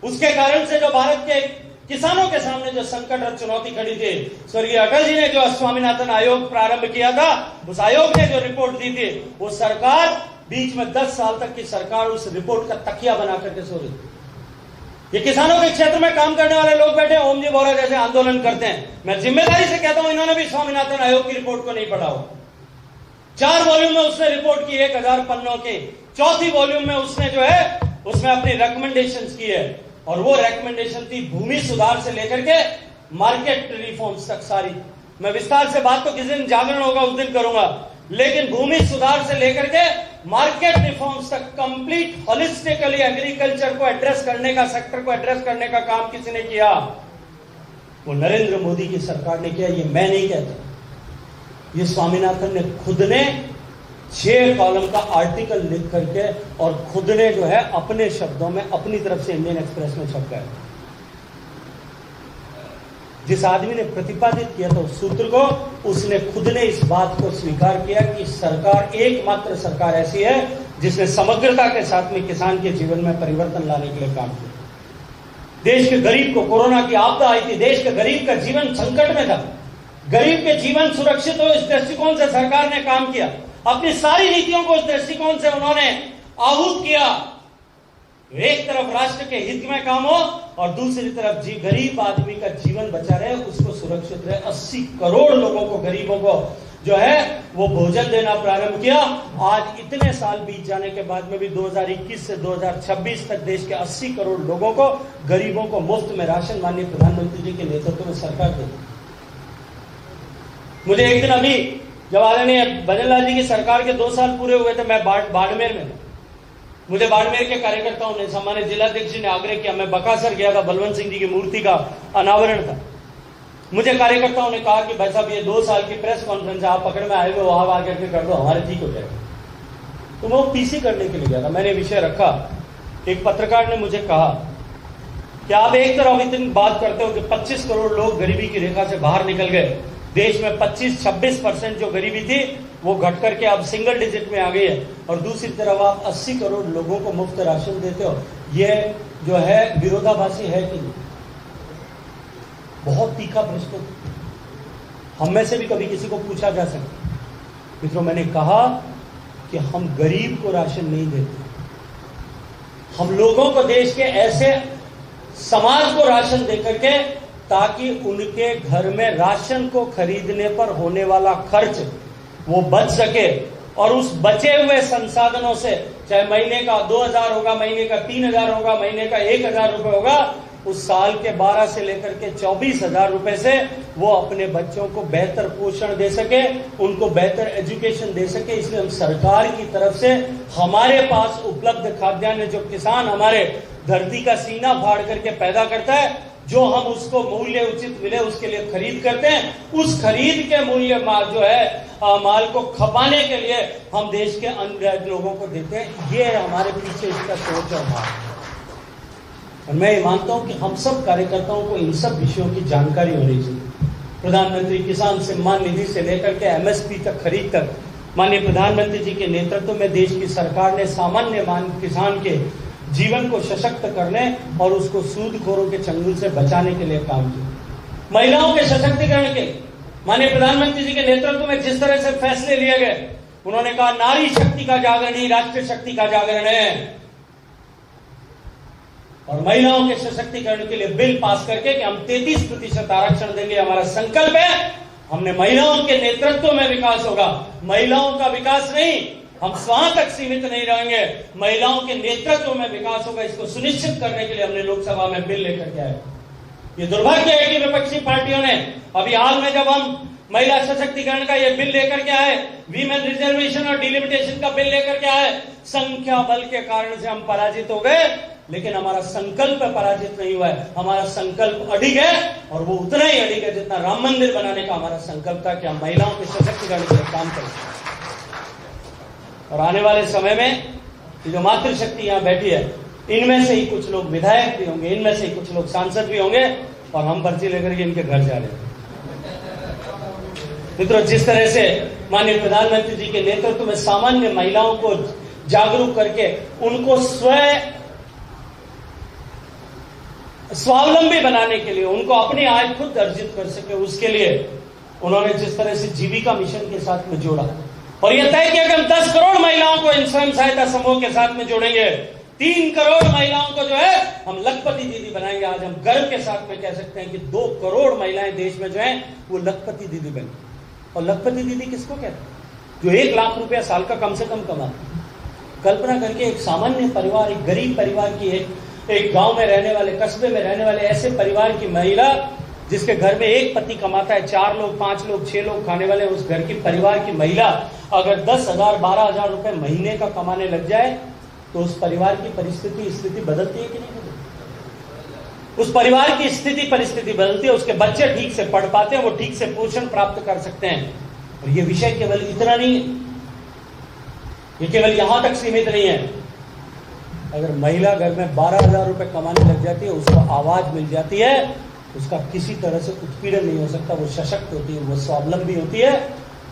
उसके कारण से जो भारत के किसानों के सामने जो संकट और चुनौती खड़ी थी, स्वर्गीय अटल जी ने जो स्वामीनाथन आयोग प्रारंभ किया था, उस आयोग ने जो रिपोर्ट दी थी, वो सरकार बीच में 10 साल तक की सरकार उस रिपोर्ट का तकिया बना करके सो रही। ये किसानों के क्षेत्र में काम करने वाले लोग बैठे ओम जी बोरा जैसे आंदोलन करते हैं। मैं जिम्मेदारी से कहता हूं, इन्होंने भी स्वामीनाथन आयोग की रिपोर्ट को नहीं पढ़ा हो। 4 वॉल्यूम में उसने रिपोर्ट की, 1000 पन्नों की। चौथी वॉल्यूम में उसने जो है उसमें अपनी रिकमेंडेशंस की है, और वो रिकमेंडेशन थी भूमि सुधार से लेकर के मार्केट रिफॉर्म्स तक सारी। मैं विस्तार से बात तो किसी दिन जागरण होगा उस दिन करूंगा, लेकिन भूमि सुधार से लेकर के मार्केट रिफॉर्म्स तक कंप्लीट होलिस्टिकली एग्रीकल्चर को एड्रेस करने का, सेक्टर को एड्रेस करने का काम किसी ने किया? वो नरेंद्र मोदी की सरकार ने किया। ये मैं नहीं कहता, ये स्वामीनाथन ने खुद ने 6 कॉलम का आर्टिकल लिख करके और खुद ने जो है अपने शब्दों में अपनी तरफ से इंडियन एक्सप्रेस में छपा है। जिस आदमी ने प्रतिपादित किया था उस सूत्र को, उसने खुद ने इस बात को स्वीकार किया कि सरकार एकमात्र सरकार ऐसी है जिसने समग्रता के साथ में किसान के जीवन में परिवर्तन लाने के लिए काम किया। देश के गरीब को कोरोना की आपदा आई थी, देश के गरीब का जीवन संकट में था, गरीब के जीवन सुरक्षित हो इस दृष्टिकोण से सरकार ने काम किया। अपनी सारी नीतियों को इस दृष्टिकोण से उन्होंने आहूत किया। एक तरफ राष्ट्र के हित में काम हो और दूसरी तरफ गरीब आदमी का जीवन बचा रहे, उसको सुरक्षित रहे। 80 करोड़ लोगों को, गरीबों को जो है वो भोजन देना प्रारंभ किया। आज इतने साल बीत जाने के बाद में भी 2021 से 2026 तक देश के 80 करोड़ लोगों को, गरीबों को मुफ्त में राशन माननीय प्रधानमंत्री जी के नेतृत्व में सरकार देती। मुझे एक दिन अभी जब आदरणीय भजनलाल जी की सरकार के 2 साल पूरे हुए थे, मैं बाड़मेर में, मुझे बाड़मेर के कार्यकर्ताओं ने, सम्मानित जिलाध्यक्ष जी ने आग्रह किया, मैं बकासर गया था, बलवंत सिंह जी की मूर्ति का अनावरण था। मुझे कार्यकर्ताओं ने कहा कि भाई साहब ये 2 साल की प्रेस कॉन्फ्रेंस आप पकड़ में आए हुए, वहां आकर के कर दो, हमारे ठीक हो जाएगा। तो मैं वो पीसी करने के लिए गया था, मैंने विषय रखा। एक पत्रकार ने मुझे कहा कि आप एक तरफ इतनी बात करते हो कि 25 करोड़ लोग गरीबी की रेखा से बाहर निकल गए, देश में 25-26% जो गरीबी थी वो घट करके अब सिंगल डिजिट में आ गई है, और दूसरी तरफ आप 80 करोड़ लोगों को मुफ्त राशन देते हो। ये जो है विरोधाभासी है कि नहीं? बहुत तीखा प्रश्न हम में से भी कभी किसी को पूछा जा सकता। मित्रों, मैंने कहा कि हम गरीब को राशन नहीं देते, हम लोगों को, देश के ऐसे समाज को राशन देकर के, ताकि उनके घर में राशन को खरीदने पर होने वाला खर्च वो बच सके, और उस बचे हुए संसाधनों से, चाहे महीने का 2000 होगा, महीने का 3000 होगा, महीने का 1000 रुपए होगा, उस साल के 12 से लेकर के 24,000 रुपए से वो अपने बच्चों को बेहतर पोषण दे सके, उनको बेहतर एजुकेशन दे सके। इसलिए हम सरकार की तरफ से हमारे पास उपलब्ध खाद्यान्न, जो किसान हमारे धरती का सीना फाड़ करके पैदा करता है, जो हम उसको मूल्य उचित मिले उसके लिए खरीद करते हैं, उस खरीद के मूल्य जो है माल को खपाने के लिए हम देश के अन्य लोगों को देते हैं। ये हमारे पीछे इसका सोच और भाव। और मैं ये मानता हूं कि हम सब कार्यकर्ताओं को इन सब विषयों की जानकारी होनी चाहिए। प्रधानमंत्री किसान सम्मान निधि से लेकर के एमएसपी तक खरीद तक माननीय प्रधानमंत्री जी के नेतृत्व में देश की सरकार ने सामान्य किसान के जीवन को सशक्त करने और उसको सूदखोरों के चंगुल से बचाने के लिए काम किया। महिलाओं के सशक्तिकरण के माननीय प्रधानमंत्री जी के नेतृत्व में जिस तरह से फैसले लिए गए, उन्होंने कहा नारी शक्ति का जागरण ही राष्ट्र शक्ति का जागरण है, और महिलाओं के सशक्तिकरण के लिए बिल पास करके कि हम 33% आरक्षण देंगे, हमारा संकल्प है। हमने महिलाओं के नेतृत्व में विकास होगा, महिलाओं का विकास नहीं, हम वहां तक सीमित नहीं रहेंगे, महिलाओं के नेतृत्व में विकास होगा। इसको सुनिश्चित करने के लिए हमने लोकसभा में बिल लेकर के आए। ये दुर्भाग्य है कि विपक्षी पार्टियों ने अभी हाल में जब हम महिला सशक्तिकरण का ये बिल लेकर के आए, वीमेन रिजर्वेशन और डिलिमिटेशन का बिल लेकर के आए, संख्या बल के कारण से हम पराजित हो गए, लेकिन हमारा संकल्प पराजित नहीं हुआ है। हमारा संकल्प अडिग है, और वो उतना ही अडिग है जितना राम मंदिर बनाने का हमारा संकल्प था कि हम महिलाओं के सशक्तिकरण के लिए काम करें। और आने वाले समय में जो मातृशक्ति यहाँ बैठी है, इनमें से ही कुछ लोग विधायक भी होंगे, इनमें से ही कुछ लोग सांसद भी होंगे, और हम पर्ची लेकर के इनके घर जा रहे हैं। मित्रों, जिस तरह से माननीय प्रधानमंत्री जी के नेतृत्व में सामान्य महिलाओं को जागरूक करके उनको स्वावलंबी बनाने के लिए, उनको अपनी आय खुद अर्जित कर सके, उसके लिए उन्होंने जिस तरह से जीविका मिशन के साथ में जोड़ा, और यह तय किया कि हम 10 करोड़ महिलाओं को इन स्वयं सहायता समूह के साथ में जोड़ेंगे, 3 करोड़ महिलाओं को जो है हम लखपति दीदी बनाएंगे। आज हम गर्व के साथ में कह सकते हैं कि 2 करोड़ महिलाएं देश में जो है वो लखपति दीदी बनी। और लखपति दीदी किसको कहते हैं? जो 1 लाख रुपया साल का कम से कम कमाते। कल्पना करके एक सामान्य परिवार, एक गरीब परिवार की, एक गांव में रहने वाले, कस्बे में रहने वाले ऐसे परिवार की महिला जिसके घर में एक पति कमाता है, 4 लोग, 5 लोग, 6 लोग खाने वाले, उस घर की परिवार की महिला अगर 10,000, 12,000 रुपए महीने का कमाने लग जाए, तो उस परिवार की स्थिति बदलती है कि नहीं बदलती? उस परिवार की परिस्थिति बदलती है, उसके बच्चे ठीक से पढ़ पाते हैं, वो ठीक से पोषण प्राप्त कर सकते हैं। और ये विषय केवल इतना नहीं, ये केवल यहां तक सीमित नहीं है। अगर महिला घर में 12,000 रुपए कमाने लग जाती है, उसको आवाज मिल जाती है, उसका किसी तरह से उत्पीड़न नहीं हो सकता, वो सशक्त होती है, वो स्वावलंबी होती है,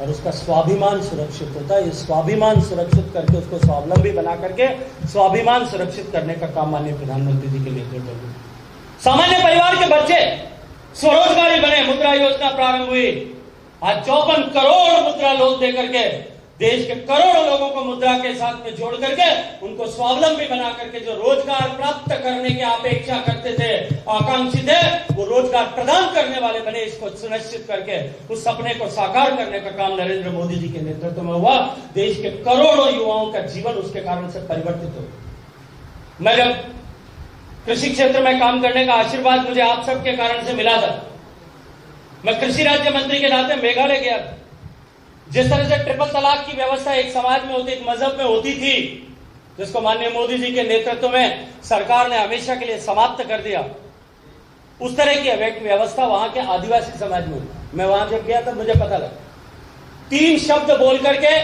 और उसका स्वाभिमान सुरक्षित होता है। ये स्वाभिमान सुरक्षित करके, उसको स्वावलंबी बना करके स्वाभिमान सुरक्षित करने का काम माननीय प्रधानमंत्री जी के नेतृत्व में। सामान्य परिवार के बच्चे स्वरोजगारी बने, मुद्रा योजना प्रारंभ हुई। आज 54 करोड़ मुद्रा लोन देकर के देश के करोड़ों लोगों को मुद्रा के साथ में जोड़ करके उनको स्वावलंबी बना करके जो रोजगार प्राप्त करने की अपेक्षा करते थे, आकांक्षी थे, वो रोजगार प्रदान करने वाले बने। इसको सुनिश्चित करके उस सपने को साकार करने का काम नरेंद्र मोदी जी के नेतृत्व में हुआ। देश के करोड़ों युवाओं का जीवन उसके कारण से परिवर्तित हो। मैं जब कृषि क्षेत्र में काम करने का आशीर्वाद मुझे आप सबके कारण से मिला था, मैं कृषि राज्य मंत्री के नाते मेघालय गया। जिस तरह से ट्रिपल तलाक की व्यवस्था एक समाज में होती, एक मजहब में होती थी, जिसको माननीय मोदी जी के नेतृत्व में सरकार ने हमेशा के लिए समाप्त कर दिया, उस तरह की व्यवस्था वहां के आदिवासी समाज में हुई। मैं वहां जब गया तब मुझे पता लगा, 3 शब्द बोल करके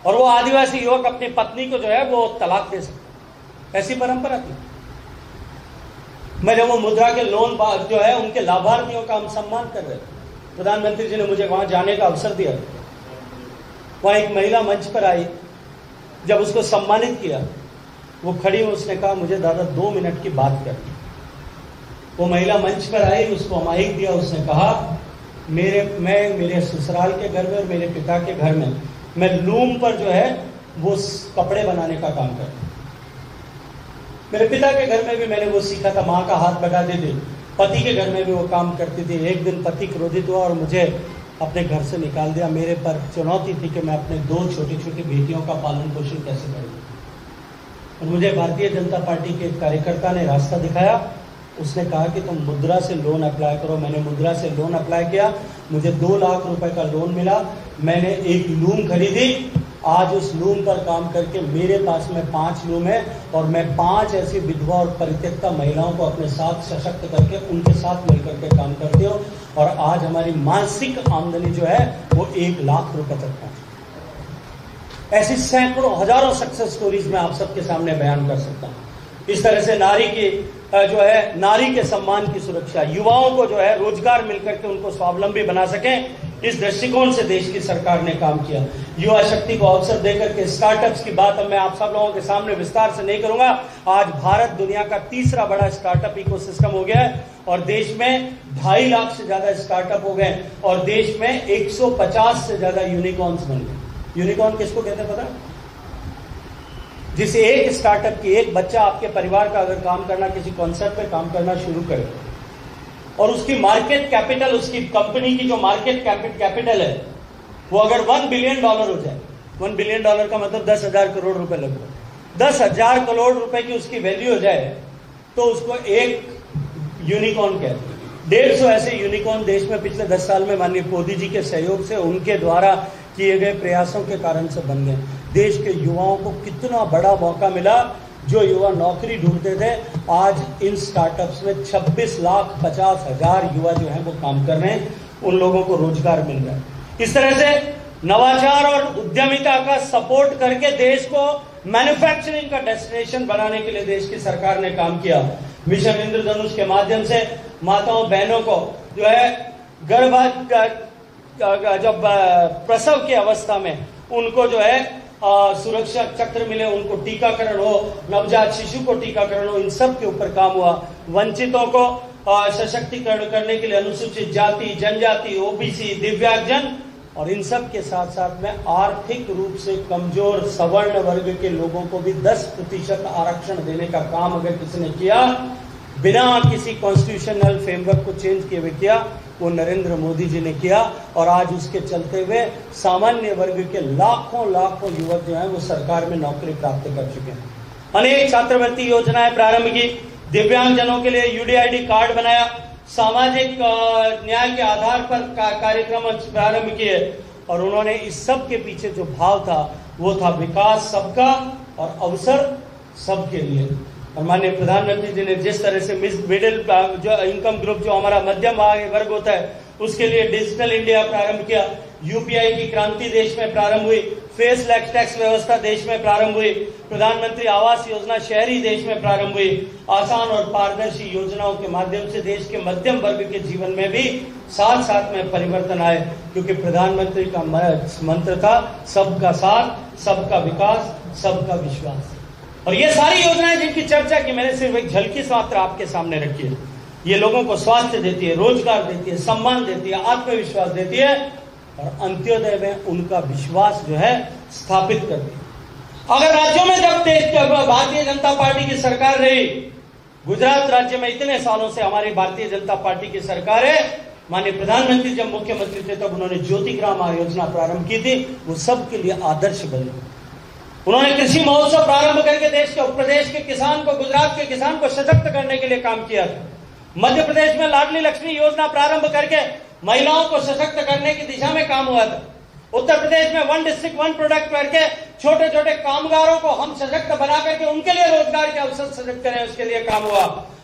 और वो आदिवासी युवक अपनी पत्नी को जो है वो तलाक दे सकते, ऐसी परंपरा थी। मैं जब वो मुद्रा के लोन जो है उनके लाभार्थियों का हम सम्मान कर रहे थे, प्रधानमंत्री जी ने मुझे वहां जाने का अवसर दिया। वहां एक महिला मंच पर आई, जब उसको सम्मानित किया, वो खड़ी हुई, उसने कहा मुझे दादा 2 मिनट की बात करनी। वो महिला मंच पर आई, उसको माइक दिया, उसने कहा मैं मेरे ससुराल के घर में और मेरे पिता के घर में मैं लूम पर जो है वो कपड़े बनाने का काम करता। मेरे पिता के घर में भी मैंने वो सीखा था, माँ का हाथ बटाते थे। पति के घर में भी वो काम करती थी। एक दिन पति क्रोधित हुआ और मुझे अपने घर से निकाल दिया। मेरे पर चुनौती थी कि मैं अपने 2 छोटी छोटी बेटियों का पालन पोषण कैसे करूं। और मुझे भारतीय जनता पार्टी के कार्यकर्ता ने रास्ता दिखाया। उसने कहा कि तुम मुद्रा से लोन अप्लाई करो। मैंने मुद्रा से लोन अप्लाई किया, मुझे 2 लाख रुपए का लोन मिला। मैंने एक लूम खरीदी। आज उस लूम पर काम करके मेरे पास में 5 लूम है और मैं 5 ऐसी विधवा और परित्यक्ता महिलाओं को अपने साथ सशक्त करके उनके साथ मिलकर के काम करती हूँ। और आज हमारी मासिक आमदनी जो है वो 1 लाख रुपए तक पहुंची। ऐसी सैकड़ों हजारों सक्सेस स्टोरीज मैं आप सबके सामने बयान कर सकता हूँ। इस तरह से नारी की जो है नारी के सम्मान की सुरक्षा, युवाओं को जो है रोजगार मिलकर के उनको स्वावलंबी बना सकें, इस दृष्टिकोण से देश की सरकार ने काम किया। युवा शक्ति को अवसर देकर के स्टार्टअप्स की बात अब मैं आप सब लोगों के सामने विस्तार से नहीं करूंगा। आज भारत दुनिया का 3रा बड़ा स्टार्टअप इकोसिस्टम हो गया है और देश में 2.5 लाख से ज्यादा स्टार्टअप हो गए और देश में 150 से ज्यादा यूनिकॉर्न्स बन गए। यूनिकॉर्न किसको कहते हैं पता? जिस एक स्टार्टअप की एक बच्चा आपके परिवार का अगर काम करना, किसी कॉन्सेप्ट पे काम करना शुरू करे और उसकी मार्केट कैपिटल, उसकी कंपनी की जो मार्केट कैपिटल है वो अगर $1 बिलियन हो जाए, $1 बिलियन का मतलब 10,000 करोड़ रुपए लगभग, 10,000 करोड़ रुपए की उसकी वैल्यू हो जाए तो उसको एक यूनिकॉर्न कहते हैं। 150 ऐसे यूनिकॉर्न देश में पिछले 10 साल में माननीय मोदी जी के सहयोग से, उनके द्वारा किए गए प्रयासों के कारण से बन गए। देश के युवाओं को कितना बड़ा मौका मिला। जो युवा नौकरी ढूंढते थे, आज इन स्टार्टअप्स में 26,50,000 युवा जो हैं वो काम कर रहे हैं, उन लोगों को रोजगार मिल रहा है। इस तरह से नवाचार और उद्यमिता का सपोर्ट करके देश को मैन्युफैक्चरिंग का डेस्टिनेशन बनाने के लिए देश की सरकार ने काम किया। मिशन इंद्रधनुष के माध्यम से माताओं बहनों को जो है जब प्रसव की अवस्था में उनको जो है सुरक्षा चक्र मिले, उनको टीकाकरण हो, नवजात शिशु को टीकाकरण हो, इन सब के ऊपर काम हुआ। वंचितों को सशक्तिकरण करने के लिए अनुसूचित जाति, जनजाति, ओबीसी, दिव्यांगजन और इन सब के साथ साथ में आर्थिक रूप से कमजोर सवर्ण वर्ग के लोगों को भी 10% आरक्षण देने का काम अगर किसी ने किया, बिना किसी कॉन्स्टिट्यूशनल फ्रेमवर्क को चेंज किए हुए किया, वो नरेंद्र मोदी जी ने किया। और आज उसके चलते हुए सामान्य वर्ग के लाखों युवक जो हैं वो सरकार में नौकरी प्राप्त कर चुके हैं। अनेक छात्रवृत्ति योजनाएं प्रारंभ की, दिव्यांगजनों के लिए यूडीआईडी कार्ड बनाया, सामाजिक न्याय के आधार पर कार्यक्रम प्रारंभ किए। और उन्होंने इस सब के पीछे जो भाव था वो था विकास सबका और अवसर सबके लिए। और माननीय प्रधानमंत्री जी ने जिस तरह से मिडिल जो इनकम ग्रुप, जो हमारा मध्यम वर्ग होता है, उसके लिए डिजिटल इंडिया प्रारंभ किया, यूपीआई की क्रांति देश में प्रारंभ हुई, फेसलेस टैक्स व्यवस्था देश में प्रारंभ हुई, प्रधानमंत्री आवास योजना शहरी देश में प्रारंभ हुई। आसान और पारदर्शी योजनाओं के माध्यम से देश के मध्यम वर्ग के जीवन में भी साथ साथ में परिवर्तन आए, क्योंकि प्रधानमंत्री का मंत्र था सबका साथ, सबका विकास, सबका विश्वास। और ये सारी योजनाएं जिनकी चर्चा की मैंने सिर्फ एक झलकी मात्र आपके सामने रखी है। ये लोगों को स्वास्थ्य देती है, रोजगार देती है, सम्मान देती है, आत्मविश्वास देती है और अंत्योदय में उनका विश्वास जो है स्थापित करती है। अगर राज्यों में जब भारतीय जनता पार्टी की सरकार रही, गुजरात राज्य में इतने सालों से हमारी भारतीय जनता पार्टी की सरकार है, माननीय प्रधानमंत्री जब मुख्यमंत्री थे तब उन्होंने ज्योति ग्राम योजना प्रारंभ की थी, वो सबके लिए आदर्श बनी। उन्होंने कृषि महोत्सव प्रारंभ करके देश के प्रदेश के किसान को, गुजरात के किसान को सशक्त करने के लिए काम किया था। मध्य प्रदेश में लाडली लक्ष्मी योजना प्रारंभ करके महिलाओं को सशक्त करने की दिशा में काम हुआ था। उत्तर प्रदेश में 1 डिस्ट्रिक्ट 1 प्रोडक्ट करके छोटे छोटे कामगारों को हम सशक्त बना करके उनके लिए रोजगार के अवसर सृजित करें, उसके लिए काम हुआ।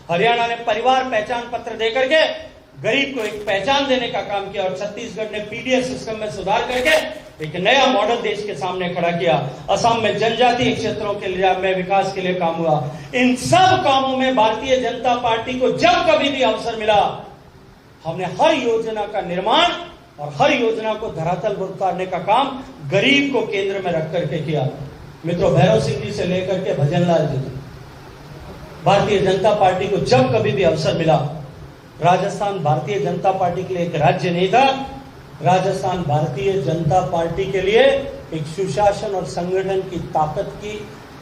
हरियाणा ने परिवार पहचान पत्र देकर के गरीब को एक पहचान देने का काम किया और छत्तीसगढ़ ने पीडीएस सिस्टम में सुधार करके एक नया मॉडल देश के सामने खड़ा किया। असम में जनजातीय क्षेत्रों के लिए में विकास के लिए काम हुआ। इन सब कामों में भारतीय जनता पार्टी को जब कभी भी अवसर मिला, हमने हर योजना का निर्माण और हर योजना को धरातल पर उतारने का काम गरीब को केंद्र में रख करके किया। मित्रों, भैरव सिंह जी से लेकर के भजन लाल जी, भारतीय जनता पार्टी को जब कभी भी अवसर मिला, राजस्थान भारतीय जनता पार्टी के लिए एक राज्य नहीं था, राजस्थान भारतीय जनता पार्टी के लिए एक सुशासन और संगठन की ताकत की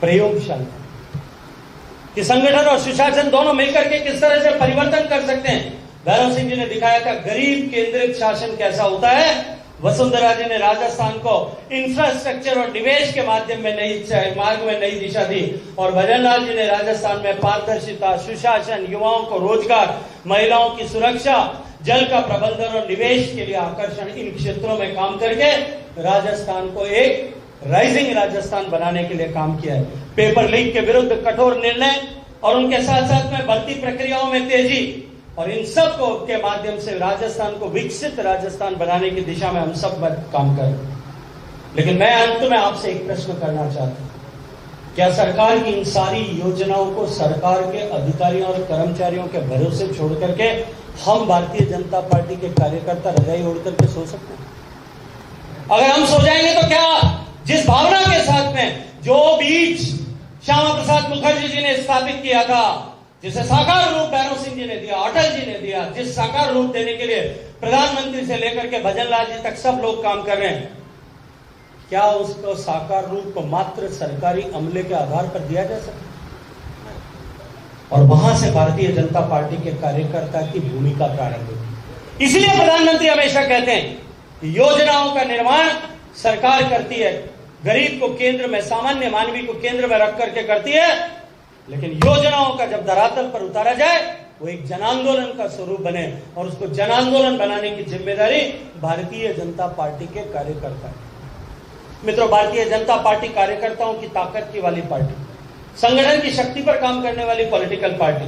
प्रयोगशाला, कि संगठन और सुशासन दोनों मिलकर के किस तरह से परिवर्तन कर सकते हैं। भैरव सिंह जी ने दिखाया था गरीब केंद्रित शासन कैसा होता है। वसुंधरा जी ने राजस्थान को इंफ्रास्ट्रक्चर और निवेश के माध्यम में नई मार्ग में नई दिशा दी और भजनलाल जी ने राजस्थान में पारदर्शिता, सुशासन, युवाओं को रोजगार, महिलाओं की सुरक्षा, जल का प्रबंधन और निवेश के लिए आकर्षण, इन क्षेत्रों में काम करके राजस्थान को एक राइजिंग राजस्थान बनाने के लिए काम किया है। पेपर लीक के विरुद्ध कठोर निर्णय और उनके साथ साथ में भर्ती प्रक्रियाओं में तेजी और इन सब को के माध्यम से राजस्थान को विकसित राजस्थान बनाने की दिशा में हम सब काम करें। लेकिन मैं अंत में आपसे एक प्रश्न करना चाहता हूं, क्या सरकार की इन सारी योजनाओं को सरकार के अधिकारियों और कर्मचारियों के भरोसे छोड़ करके हम भारतीय जनता पार्टी के कार्यकर्ता रजाई ओढ़ करके सो सकते हैं? अगर हम सो जाएंगे तो क्या जिस भावना के साथ में जो बीज श्यामा प्रसाद मुखर्जी जी ने स्थापित किया था, जिसे साकार रूप भैरव सिंह जी ने दिया, अटल जी ने दिया, जिस साकार रूप देने के लिए प्रधानमंत्री से लेकर के भजनलाल जी तक सब लोग काम कर रहे हैं, क्या उसको साकार रूप को मात्र सरकारी अमले के आधार पर दिया जा सकता? और वहां से भारतीय जनता पार्टी के कार्यकर्ता की भूमिका प्रारंभ हुई। इसलिए प्रधानमंत्री हमेशा कहते हैं कि योजनाओं का निर्माण सरकार करती है, गरीब को केंद्र में, सामान्य मानवी को केंद्र में रख करके करती है, लेकिन योजनाओं का जब धरातल पर उतारा जाए वो एक जन आंदोलन का स्वरूप बने और उसको जन आंदोलन बनाने की जिम्मेदारी भारतीय जनता पार्टी के कार्यकर्ता है। मित्रों, भारतीय जनता पार्टी कार्यकर्ताओं की ताकत की वाली पार्टी, संगठन की शक्ति पर काम करने वाली political party.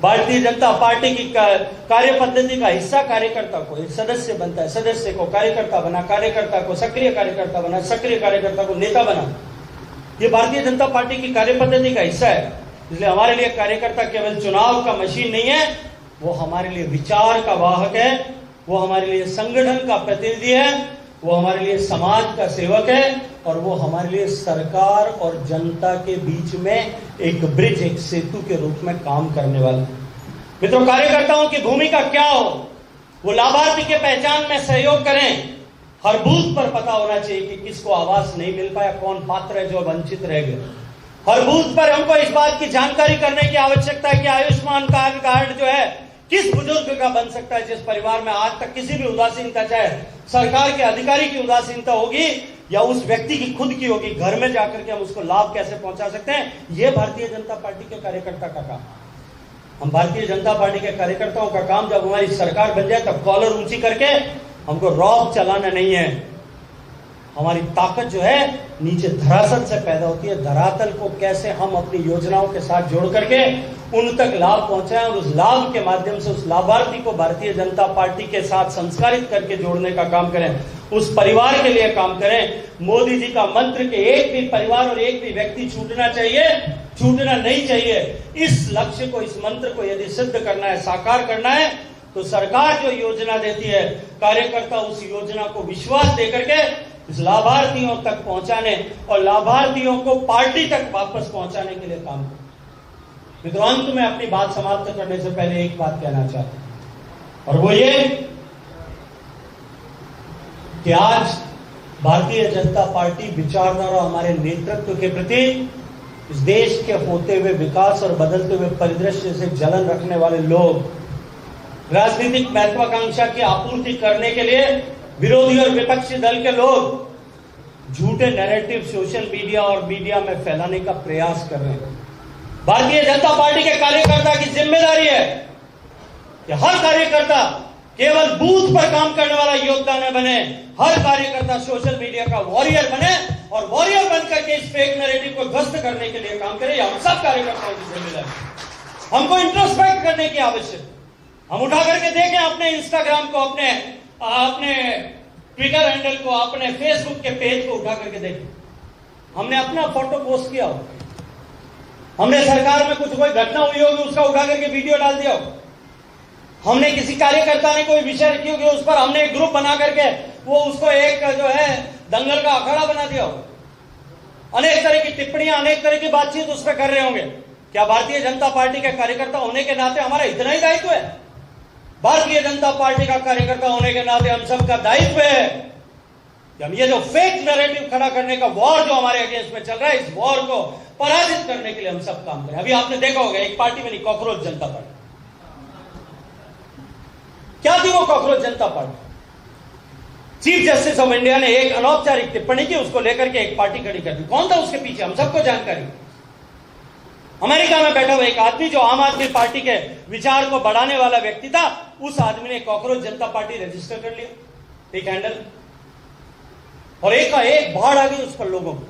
Bharatiya Janata party की कार्य पद्धति का हिस्सा कार्यकर्ता को एक सदस्य बनता है, सदस्य को कार्यकर्ता बना, कार्यकर्ता को सक्रिय कार्यकर्ता बना, सक्रिय कार्यकर्ता को नेता बना। ये भारतीय जनता पार्टी की कार्य पद्धति का हिस्सा है। इसलिए हमारे लिए कार्यकर्ता केवल चुनाव का मशीन नहीं है, वो हमारे लिए विचार का वाहक है, वो हमारे लिए संगठन का प्रतिनिधि है, वो हमारे लिए समाज का सेवक है और वो हमारे लिए सरकार और जनता के बीच में एक ब्रिज, एक सेतु के रूप में काम करने वाला। मित्रों, कार्यकर्ताओं की भूमिका क्या हो? वो लाभार्थी के पहचान में सहयोग करें। हर बूथ पर पता होना चाहिए कि किसको आवास नहीं मिल पाया, कौन पात्र है जो वंचित रह गए। हर बूथ पर हमको इस बात की जानकारी करने की आवश्यकता है कि आयुष्मान कार्ड जो है किस बुजुर्ग का बन सकता है, जिस परिवार में आज तक किसी भी उदासीनता, चाहे सरकार के अधिकारी की उदासीनता होगी या उस व्यक्ति की खुद की होगी, घर में जाकर के हम उसको लाभ कैसे पहुंचा सकते हैं। यह भारतीय जनता पार्टी के कार्यकर्ता का काम। हम भारतीय जनता पार्टी के कार्यकर्ताओं का काम, जब हमारी सरकार बन जाए तब कॉलर ऊंची करके हमको रॉब चलाना नहीं है। हमारी ताकत जो है नीचे धरातल से पैदा होती है। धरातल को कैसे हम अपनी योजनाओं के साथ जोड़ करके उन तक लाभ पहुंचाएं और उस लाभ के माध्यम से उस लाभार्थी को भारतीय जनता पार्टी के साथ संस्कारित करके जोड़ने का काम करें, उस परिवार के लिए काम करें। मोदी जी का मंत्र के एक भी परिवार और एक भी व्यक्ति छूटना चाहिए, छूटना नहीं चाहिए। इस लक्ष्य को, इस मंत्र को यदि सिद्ध करना है, साकार करना है, तो सरकार जो योजना देती है, कार्यकर्ता उस योजना को विश्वास देकर के इस लाभार्थियों तक पहुंचाने और लाभार्थियों को पार्टी तक वापस पहुंचाने के लिए काम करें। मित्रों, अंत में अपनी बात समाप्त करने से पहले एक बात कहना चाहता हूं, और वो ये कि आज भारतीय जनता पार्टी विचारधारा हमारे नेतृत्व के प्रति इस देश के होते हुए विकास और बदलते हुए परिदृश्य से जलन रखने वाले लोग, राजनीतिक महत्वाकांक्षा की आपूर्ति करने के लिए विरोधी और विपक्षी दल के लोग झूठे नैरेटिव सोशल मीडिया और मीडिया में फैलाने का प्रयास कर रहे हैं। भारतीय जनता पार्टी के कार्यकर्ता की जिम्मेदारी है कि हर कार्यकर्ता केवल बूथ पर काम करने वाला योद्धा न बने, हर कार्यकर्ता सोशल मीडिया का वॉरियर बने और वॉरियर बनकर के इस फेक नैरेटिव को ध्वस्त करने के लिए काम करे। हम सब कार्यकर्ताओं की जिम्मेदारी। हमको इंट्रोस्पेक्ट करने की आवश्यकता। हम उठा करके देखें अपने इंस्टाग्राम को, अपने ट्विटर हैंडल को, अपने फेसबुक के पेज को उठा करके देखें। हमने अपना फोटो पोस्ट किया हो, हमने सरकार में कुछ कोई घटना हुई होगी उसका उठा करके वीडियो डाल दिया हो, हमने किसी कार्यकर्ता ने कोई विषय रखी होगी उस पर हमने एक ग्रुप बना करके वो उसको एक जो है दंगल का अखाड़ा बना दिया हो। अनेक तरह की टिप्पणियां, अनेक तरह की बातचीत उस पर कर रहे होंगे। क्या भारतीय जनता पार्टी के कार्यकर्ता होने के नाते हमारा इतना ही दायित्व है? भारतीय जनता पार्टी का कार्यकर्ता होने के नाते हम सबका दायित्व है कि हम ये जो फेक नैरेटिव खड़ा करने का वॉर जो हमारे अगेंस्ट में चल रहा है, इस वॉर को पराजित करने के लिए हम सब काम करें। अभी आपने देखा होगा एक पार्टी में नहीं, कॉकरोच जनता पार्टी। क्या थी वो cockroach Janata party? Chief justice of India ने एक अनौपचारिक टिप्पणी की, उसको लेकर के एक पार्टी खड़ी कर दी। कौन था उसके पीछे? हम सबको जानकारी। अमेरिका में बैठा हुआ एक आदमी जो आम आदमी पार्टी के विचार को बढ़ाने वाला व्यक्ति था, उस आदमी ने कॉकरोच जनता पार्टी रजिस्टर कर लिया, एक हैंडल, और एक का एक बाढ़ आ गई उस पर लोगों को।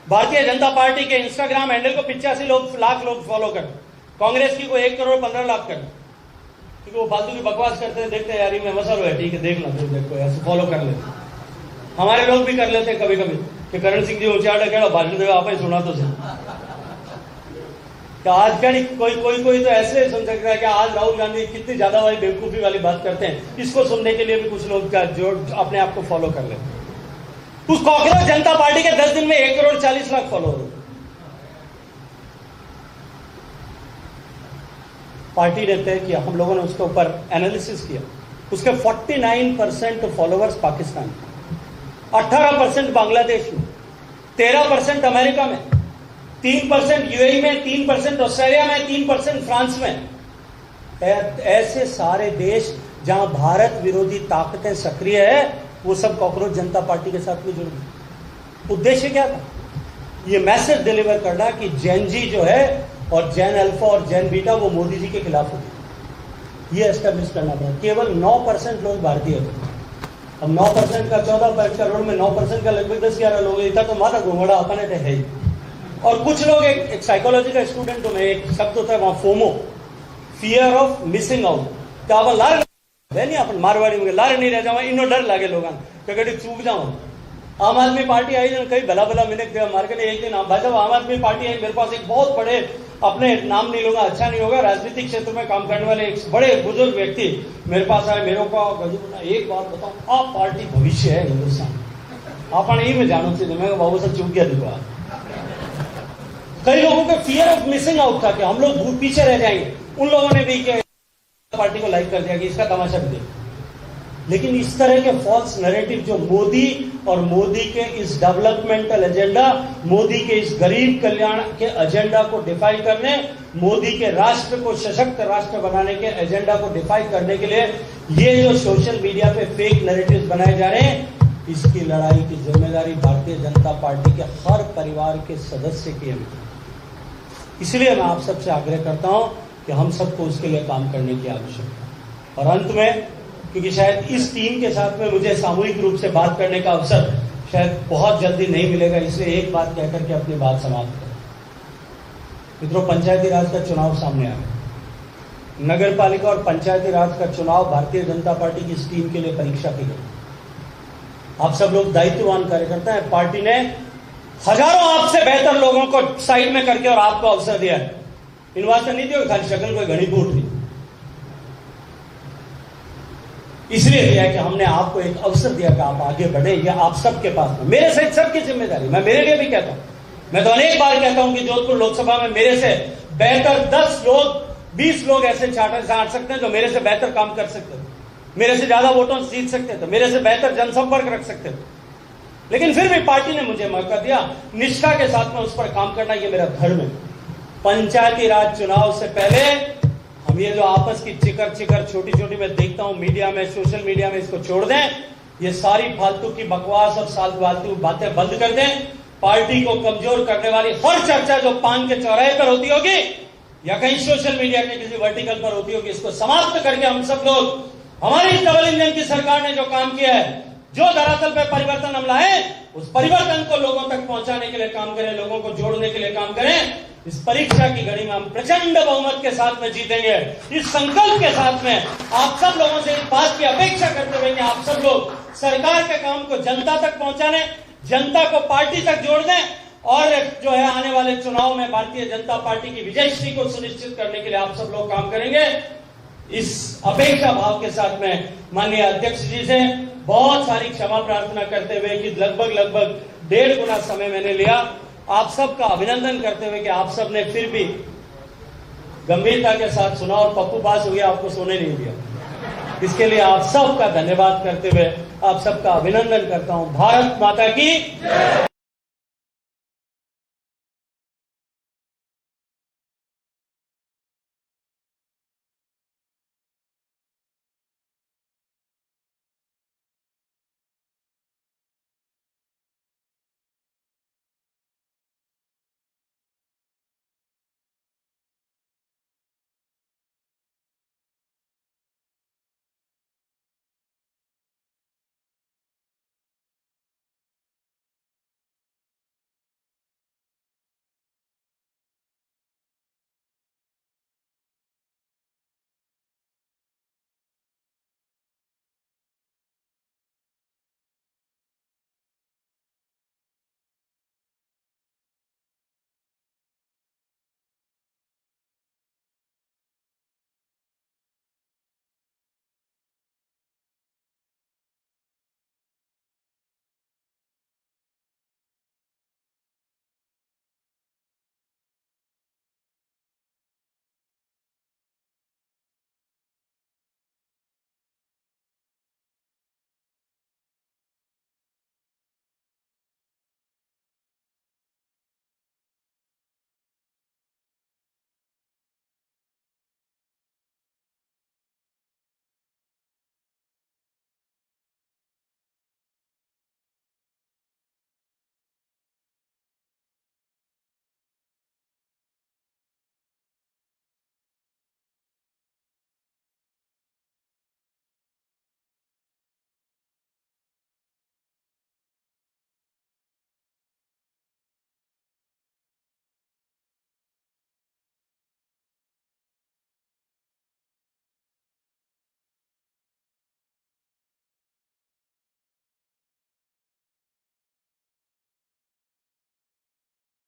भारतीय जनता पार्टी के इंस्टाग्राम हैंडल को 85 लाख लोग फॉलो कर, कांग्रेस की को 1 करोड़ 15 लाख कर, क्योंकि वो फालतू की बकवास करते हैं। देखते हैं यार मैं मसल है, ठीक है देख लो, देखो ऐसे फॉलो कर लेते। हमारे लोग भी कर लेते हैं कभी कभी कि करण सिंह जी ऊंचा डकेड़ा भाषण देगा, आप ही सुना तो सही। आज का कोई तो ऐसे सुन सकता है कि आज राहुल गांधी कितनी ज्यादा वाली बेवकूफी वाली बात करते हैं, इसको सुनने के लिए भी कुछ लोग जो अपने आप को फॉलो कर लेते हैं। उस कॉकरोच जनता पार्टी के 10 दिन में 1 करोड़ 40 लाख फॉलोअर। पार्टी ने तय किया, हम लोगों ने उसके ऊपर एनालिसिस किया, उसके 49% फॉलोअर्स पाकिस्तान, 18% बांग्लादेश में, 13% अमेरिका में, 3% यूएई में, 3% ऑस्ट्रेलिया में, 3% फ्रांस में। ऐसे सारे देश जहां भारत विरोधी ताकतें सक्रिय है, वो सब कॉकरोच जनता पार्टी के साथ में जुड़ गए। उद्देश्य क्या था? ये मैसेज डिलीवर करना कि जैन जी जो है और जैन अल्फा और जैन बीटा वो मोदी जी के खिलाफ होते, ये एस्टेब्लिश करना पड़ा। केवल 9% लोग भारतीय थे। अब 9% का 14 करोड़ में 9% का लगभग 10-11 लोग, इतना तो माथा घुमड़ा अपने है ही। और कुछ लोग एक साइकोलॉजी का स्टूडेंट हूं मैं, एक शब्द होता है वहां FOMO, fear of missing out. क्या अपन लार नहीं, अपन मारवाड़ी में लार नहीं रह जाऊंगा, इनो डर लगे लोग चूक जाऊं। आम आदमी पार्टी आई कई भला मिनट मार के एक दिन भाई साहब आम आदमी पार्टी आई, मेरे पास एक बहुत बड़े, अपने नाम नहीं लूंगा, अच्छा नहीं होगा, राजनीतिक क्षेत्र में काम करने वाले एक बड़े बुजुर्ग व्यक्ति मेरे पास आए। मेरे को एक बात बताओ, आप पार्टी भविष्य है हिंदुस्तान, आप यही में जानो चाहिए। मैं बाबू साहब चूक गया देखो। कई लोगों के फियर ऑफ मिसिंग आउट था कि हम लोग पीछे रह जाएंगे। उन लोगों ने भी क्या पार्टी को लाइक कर दिया कि इसका तमाशा भी देखो। लेकिन इस तरह के फॉल्स नैरेटिव जो मोदी और मोदी के इस डेवलपमेंटल एजेंडा, मोदी के इस गरीब कल्याण के एजेंडा को डिफाई करने, मोदी के राष्ट्र को सशक्त राष्ट्र बनाने के एजेंडा को डिफाई करने के लिए ये जो सोशल मीडिया पे फेक नैरेटिव्स बनाए जा रहे हैं, इसकी लड़ाई की जिम्मेदारी भारतीय जनता पार्टी के हर परिवार के सदस्य की है। इसलिए मैं आप सबसे आग्रह करता हूं कि हम सबको उसके लिए काम करने की आवश्यकता। और अंत में, क्योंकि शायद इस टीम के साथ में मुझे सामूहिक रूप से बात करने का अवसर शायद बहुत जल्दी नहीं मिलेगा, इसलिए एक बात कहकर के अपनी बात समाप्त करें। मित्रों, पंचायती राज का चुनाव सामने आ गया। नगर पालिका और पंचायती राज का चुनाव भारतीय जनता पार्टी की इस टीम के लिए परीक्षा की गई। आप सब लोग दायित्ववान कार्यकर्ता हैं। पार्टी ने हजारों आपसे बेहतर लोगों को साइड में करके और आपको अवसर दिया है। इन वास्ते नहीं दिया खाली शक्ल कोई घनी बूट थी, इसलिए दिया कि हमने आपको एक अवसर दिया कि आप आगे बढ़े। ये आप सबके पास में, मेरे सहित सबकी जिम्मेदारी। मैं मेरे लिए भी कहता हूं, मैं तो अनेक बार कहता हूं कि जोधपुर लोकसभा में मेरे से बेहतर 10 लोग 20 लोग ऐसे छांट सकते हैं जो मेरे से बेहतर काम कर सकते थे, मेरे से ज्यादा वोटों से जीत सकते थे, मेरे से बेहतर जनसंपर्क रख सकते थे। लेकिन फिर भी पार्टी ने मुझे मौका दिया, निष्ठा के साथ में उस पर काम करना ये मेरा धर्म है। पंचायती राज चुनाव से पहले हम ये जो आपस की चिकर छोटी छोटी मैं देखता हूं मीडिया में, सोशल मीडिया में, इसको छोड़ दें। ये सारी फालतू की बकवास और फालतू बातें बंद कर दें। पार्टी को कमजोर करने वाली हर चर्चा जो पान के चौराहे पर होती होगी या कहीं सोशल मीडिया के किसी वर्टिकल पर होती होगी, इसको समाप्त करके हम सब लोग, हमारी डबल इंजन की सरकार ने जो काम किया है, जो धरातल पे परिवर्तन हम लाए, उस परिवर्तन को लोगों तक पहुंचाने के लिए काम करें, लोगों को जोड़ने के लिए काम करें। इस परीक्षा की घड़ी में हम प्रचंड बहुमत के साथ में जीतेंगे। इस संकल्प के साथ में आप सब लोगों से इस बात की अपेक्षा करते हुए कि आप सब लोग सरकार के काम को जनता तक पहुंचाने, जनता को पार्टी तक जोड़ दें और जो है आने वाले चुनाव में भारतीय जनता पार्टी की विजयश्री को सुनिश्चित करने के लिए आप सब लोग काम करेंगे। इस अपेक्षा भाव के साथ में माननीय अध्यक्ष जी से बहुत सारी क्षमा प्रार्थना करते हुए कि लगभग 1.5 गुना समय मैंने लिया, आप सबका अभिनंदन करते हुए कि आप सब ने फिर भी गंभीरता के साथ सुना और पप्पू पास हो गया, आपको सोने नहीं दिया। इसके लिए आप सबका धन्यवाद करते हुए आप सबका अभिनंदन करता हूं। भारत माता की